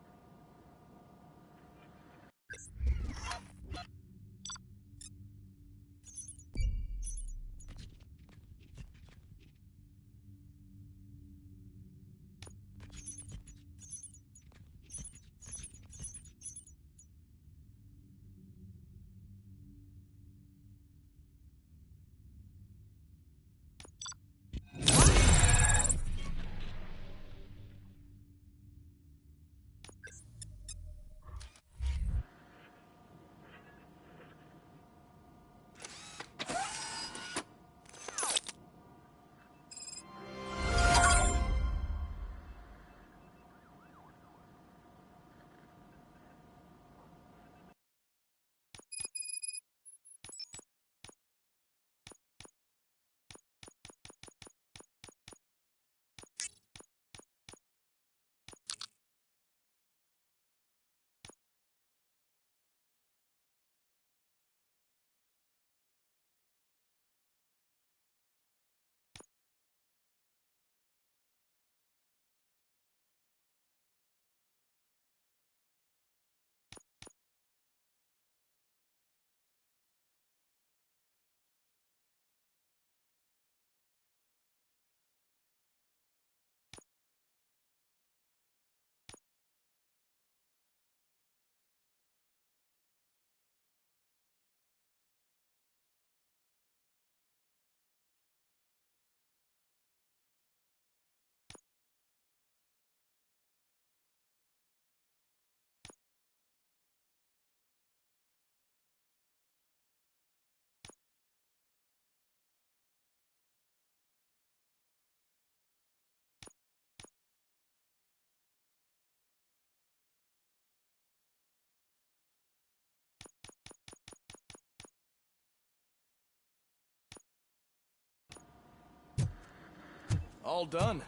All done.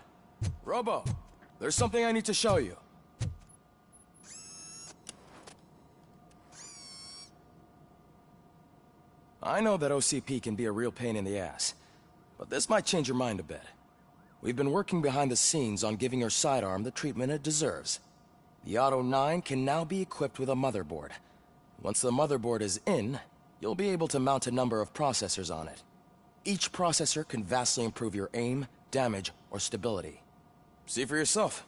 Robo, there's something I need to show you. I know that OCP can be a real pain in the ass, but this might change your mind a bit. We've been working behind the scenes on giving your sidearm the treatment it deserves. The Auto 9 can now be equipped with a motherboard. Once the motherboard is in, you'll be able to mount a number of processors on it. Each processor can vastly improve your aim, damage, or stability. See for yourself.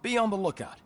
Be on the lookout.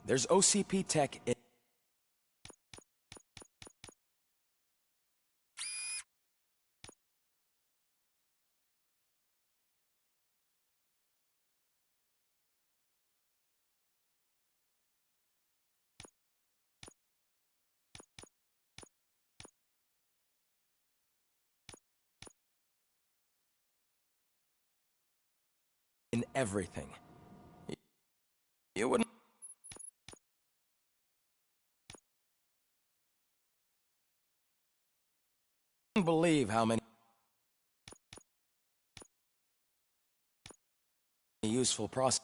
There's OCP tech in everything. You wouldn't believe how many useful process.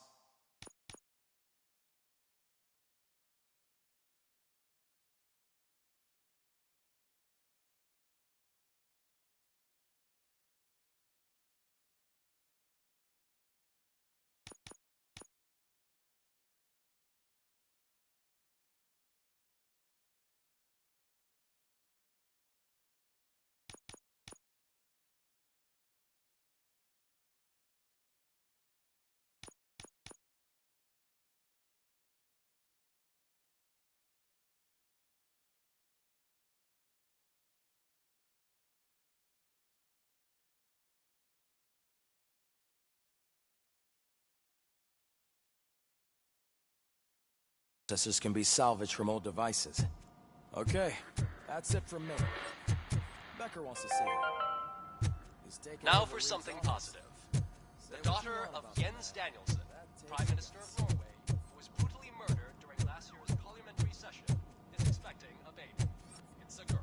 Processors can be salvaged from old devices. Okay, that's it from me. Becker wants to see you. He's taking Now over for Lee's something office. positive. The daughter of Jens Danielson, Prime Minister of Norway, who was brutally murdered during last year's parliamentary session, is expecting a baby. It's a girl.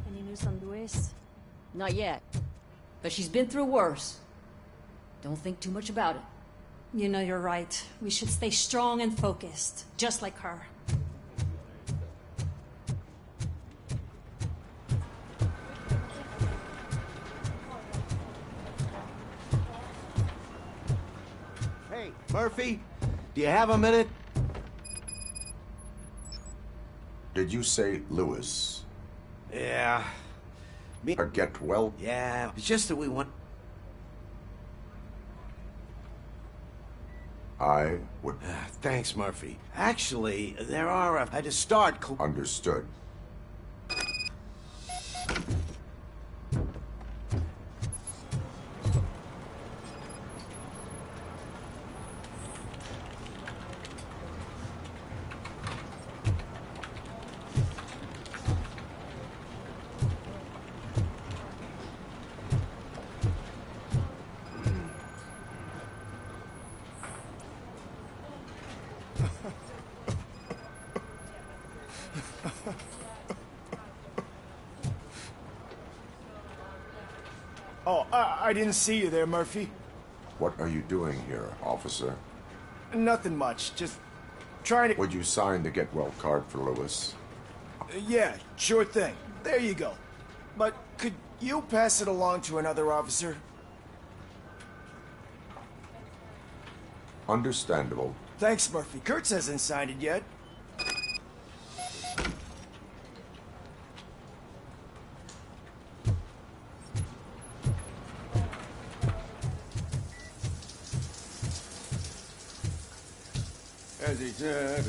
Any news on Luis? Not yet. But she's been through worse. Don't think too much about it. You know you're right. We should stay strong and focused, just like her. Hey, Murphy, do you have a minute? Did you say Lewis? Yeah. Get well? Yeah, it's just that we want... I would... Thanks, Murphy. Actually, there are I had to start... Understood. Oh, I didn't see you there, Murphy. What are you doing here, officer? Nothing much, just trying to... Would you sign the get well card for Lewis? Yeah, sure thing. There you go. But could you pass it along to another officer? Understandable. Thanks, Murphy. Kurtz hasn't signed it yet. As he said.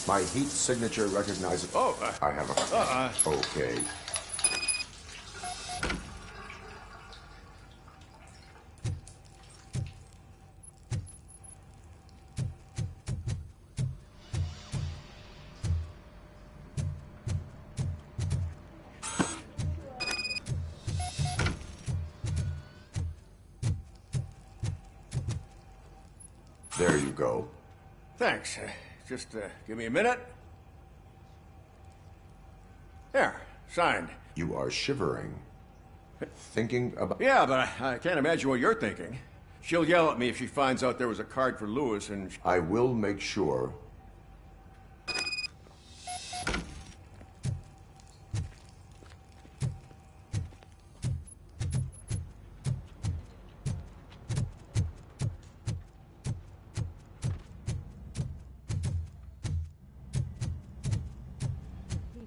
My heat signature recognizes... Oh, I have a... Okay. There you go. Thanks. Just give me a minute. There, signed. You are shivering. Thinking about... Yeah, but I can't imagine what you're thinking. She'll yell at me if she finds out there was a card for Lewis and... I will make sure.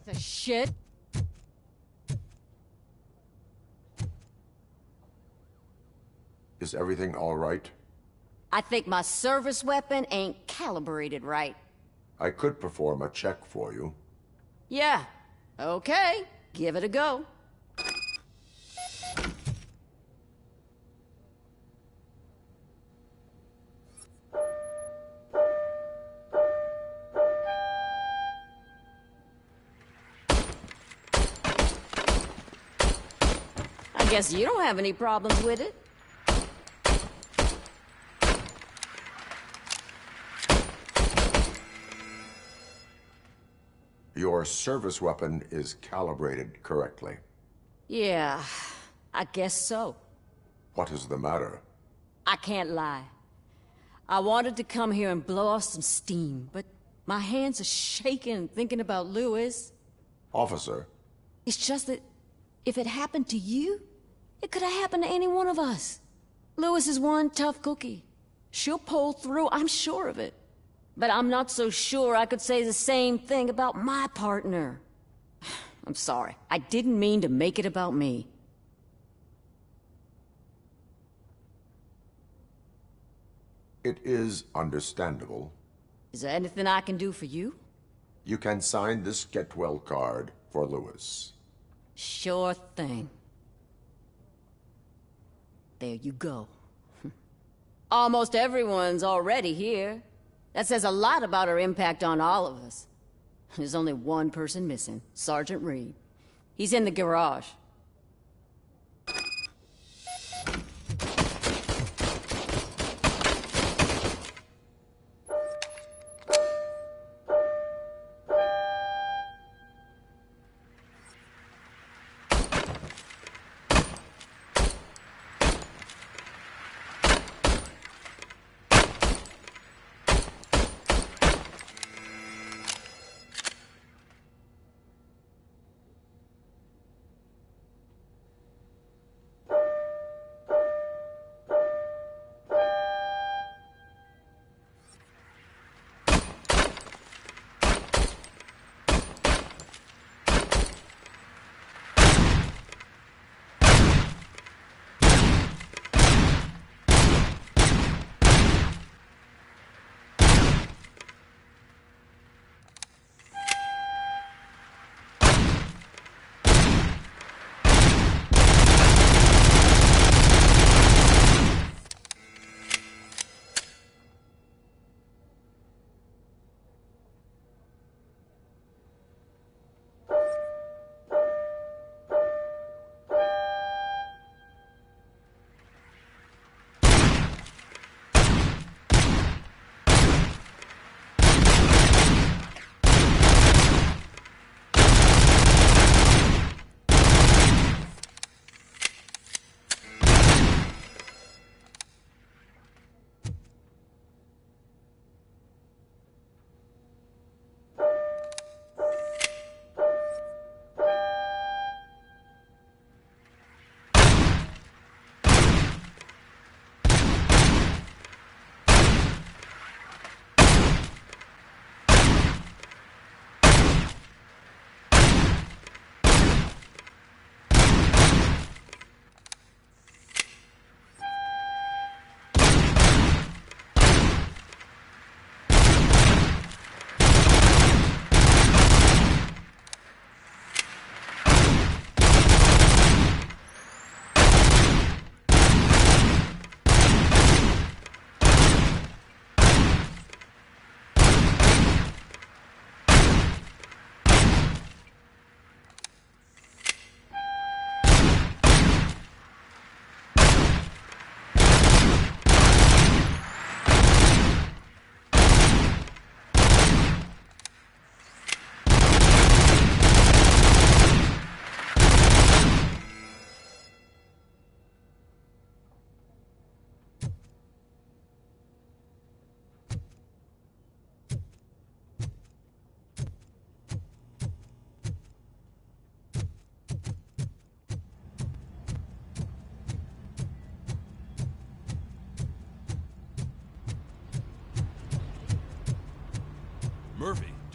Piece of shit. Is everything all right? I think my service weapon ain't calibrated right. I could perform a check for you. Yeah. Okay. Give it a go. I guess you don't have any problems with it. Your service weapon is calibrated correctly. Yeah, I guess so. What is the matter? I can't lie. I wanted to come here and blow off some steam, but my hands are shaking thinking about Lewis. Officer. It's just that if it happened to you, it could have happened to any one of us. Lewis is one tough cookie. She'll pull through, I'm sure of it. But I'm not so sure I could say the same thing about my partner. I'm sorry. I didn't mean to make it about me. It is understandable. Is there anything I can do for you? You can sign this get well card for Lewis. Sure thing. There you go. Almost everyone's already here. That says a lot about her impact on all of us. There's only one person missing, Sergeant Reed. He's in the garage.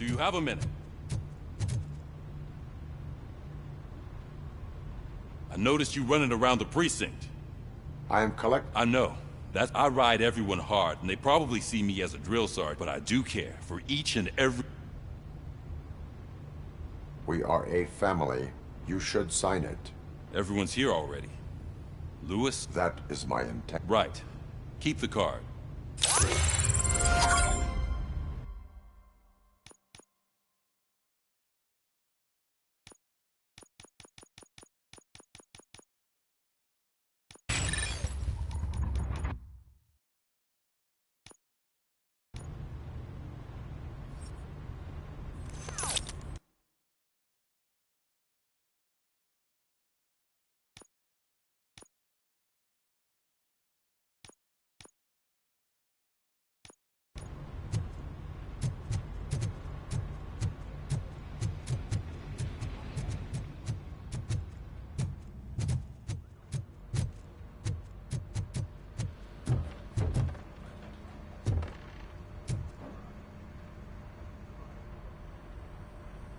Do you have a minute? I noticed you running around the precinct. I am I know. I ride everyone hard, and they probably see me as a drill sergeant, but I do care for each and every... We are a family. You should sign it. Everyone's here already. Lewis? That is my intent. Right. Keep the card.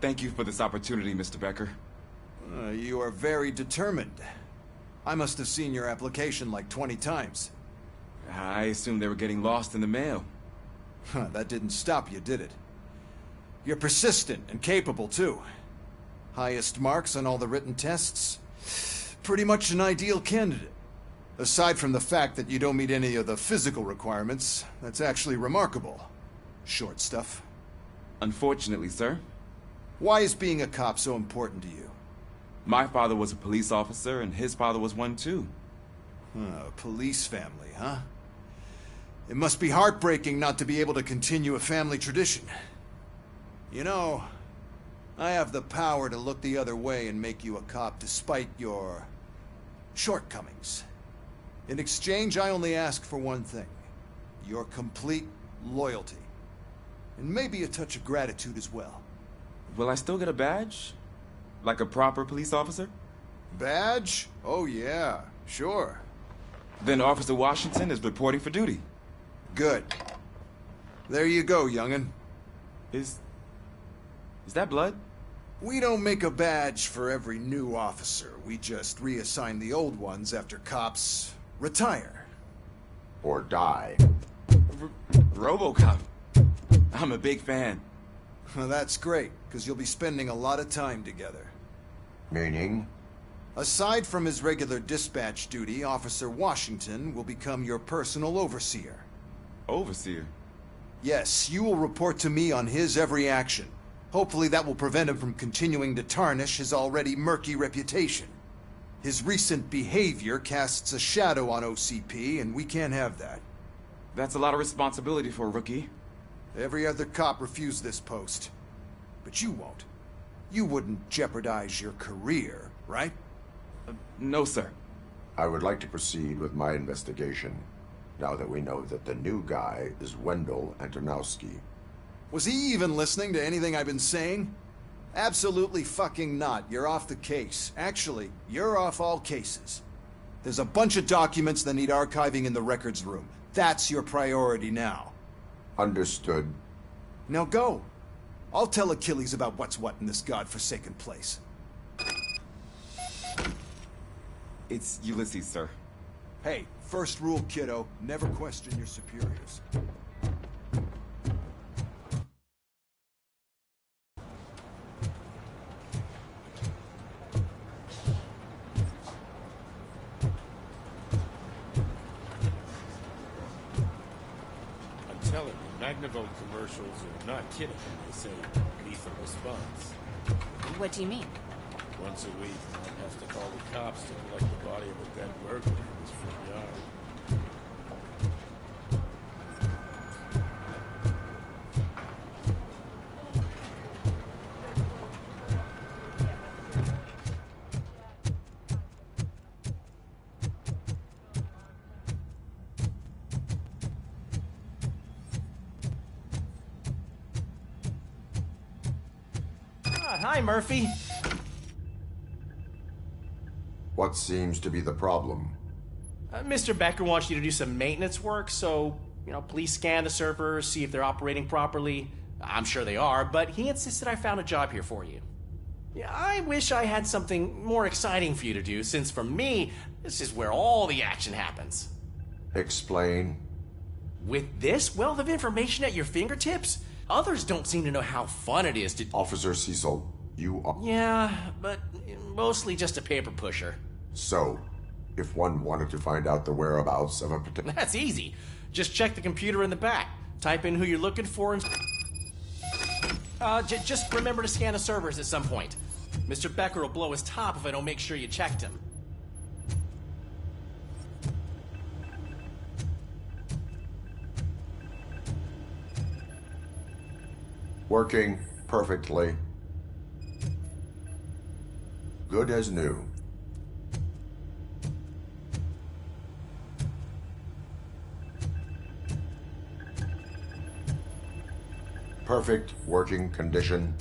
Thank you for this opportunity, Mr. Becker. You are very determined. I must have seen your application like 20 times. I assumed they were getting lost in the mail. That didn't stop you, did it? You're persistent and capable, too. Highest marks on all the written tests. Pretty much an ideal candidate. Aside from the fact that you don't meet any of the physical requirements, that's actually remarkable. Short stuff. Unfortunately, sir. Why is being a cop so important to you? My father was a police officer, and his father was one, too. A police family, huh? It must be heartbreaking not to be able to continue a family tradition. You know, I have the power to look the other way and make you a cop despite your shortcomings. In exchange, I only ask for one thing. Your complete loyalty. And maybe a touch of gratitude as well. Will I still get a badge? Like a proper police officer? Badge? Oh yeah, sure. Then Officer Washington is reporting for duty. Good. There you go, young'un. Is that blood? We don't make a badge for every new officer. We just reassign the old ones after cops retire. Or die. Robocop. I'm a big fan. Well, that's great, because you'll be spending a lot of time together. Meaning? Aside from his regular dispatch duty, Officer Washington will become your personal overseer. Overseer? Yes, you will report to me on his every action. Hopefully that will prevent him from continuing to tarnish his already murky reputation. His recent behavior casts a shadow on OCP, and we can't have that. That's a lot of responsibility for a rookie. Every other cop refused this post. But you won't. You wouldn't jeopardize your career, right? No, sir. I would like to proceed with my investigation, now that we know that the new guy is Wendell Antonowski. Was he even listening to anything I've been saying? Absolutely fucking not. You're off the case. Actually, you're off all cases. There's a bunch of documents that need archiving in the records room. That's your priority now. Understood. Now go. I'll tell Achilles about what's what in this godforsaken place. It's Ulysses, sir. Hey, first rule, kiddo. Never question your superiors. Telling you, Magnavolt commercials are not kidding when they say lethal response. What do you mean? Once a week, one has to call the cops to collect the body of a dead burglar from his front yard. Hi, Murphy. What seems to be the problem? Mr. Becker wants you to do some maintenance work, so, police scan the servers, see if they're operating properly. I'm sure they are, but he insisted I found a job here for you. Yeah, I wish I had something more exciting for you to do, since for me, this is where all the action happens. Explain. With this wealth of information at your fingertips, others don't seem to know how fun it is to... Officer Cecil, you are... Yeah, but mostly just a paper pusher. So, if one wanted to find out the whereabouts of a particular... That's easy. Just check the computer in the back. Type in who you're looking for and... just remember to scan the servers at some point. Mr. Becker will blow his top if I don't make sure you checked him. Working perfectly. Good as new. Perfect working condition.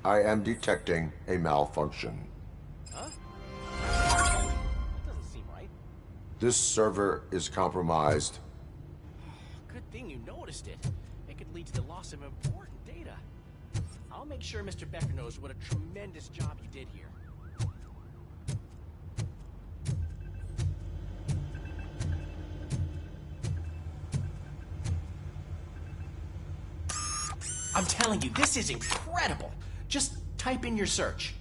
I am detecting a malfunction. Huh? Doesn't seem right. This server is compromised. Good thing you noticed it. It could lead to the loss of important data. I'll make sure Mr. Becker knows what a tremendous job you did here. I'm telling you, this is incredible. Just type in your search.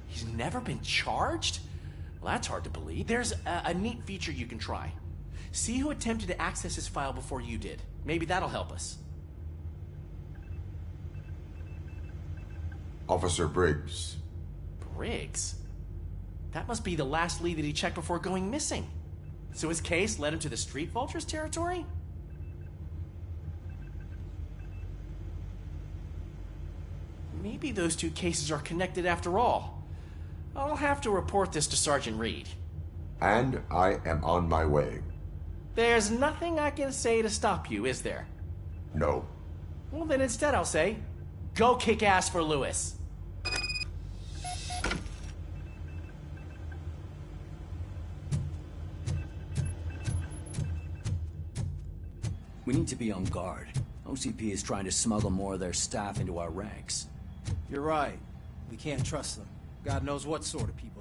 He's never been charged? Well, that's hard to believe. There's a neat feature you can try. See who attempted to access his file before you did. Maybe that'll help us. Officer Briggs. Briggs? That must be the last lead that he checked before going missing. So his case led him to the Street Vultures territory? Maybe those two cases are connected after all. I'll have to report this to Sergeant Reed. And I am on my way. There's nothing I can say to stop you, is there? No. Well, then instead I'll say, go kick ass for Lewis. We need to be on guard. OCP is trying to smuggle more of their staff into our ranks. You're right. We can't trust them. God knows what sort of people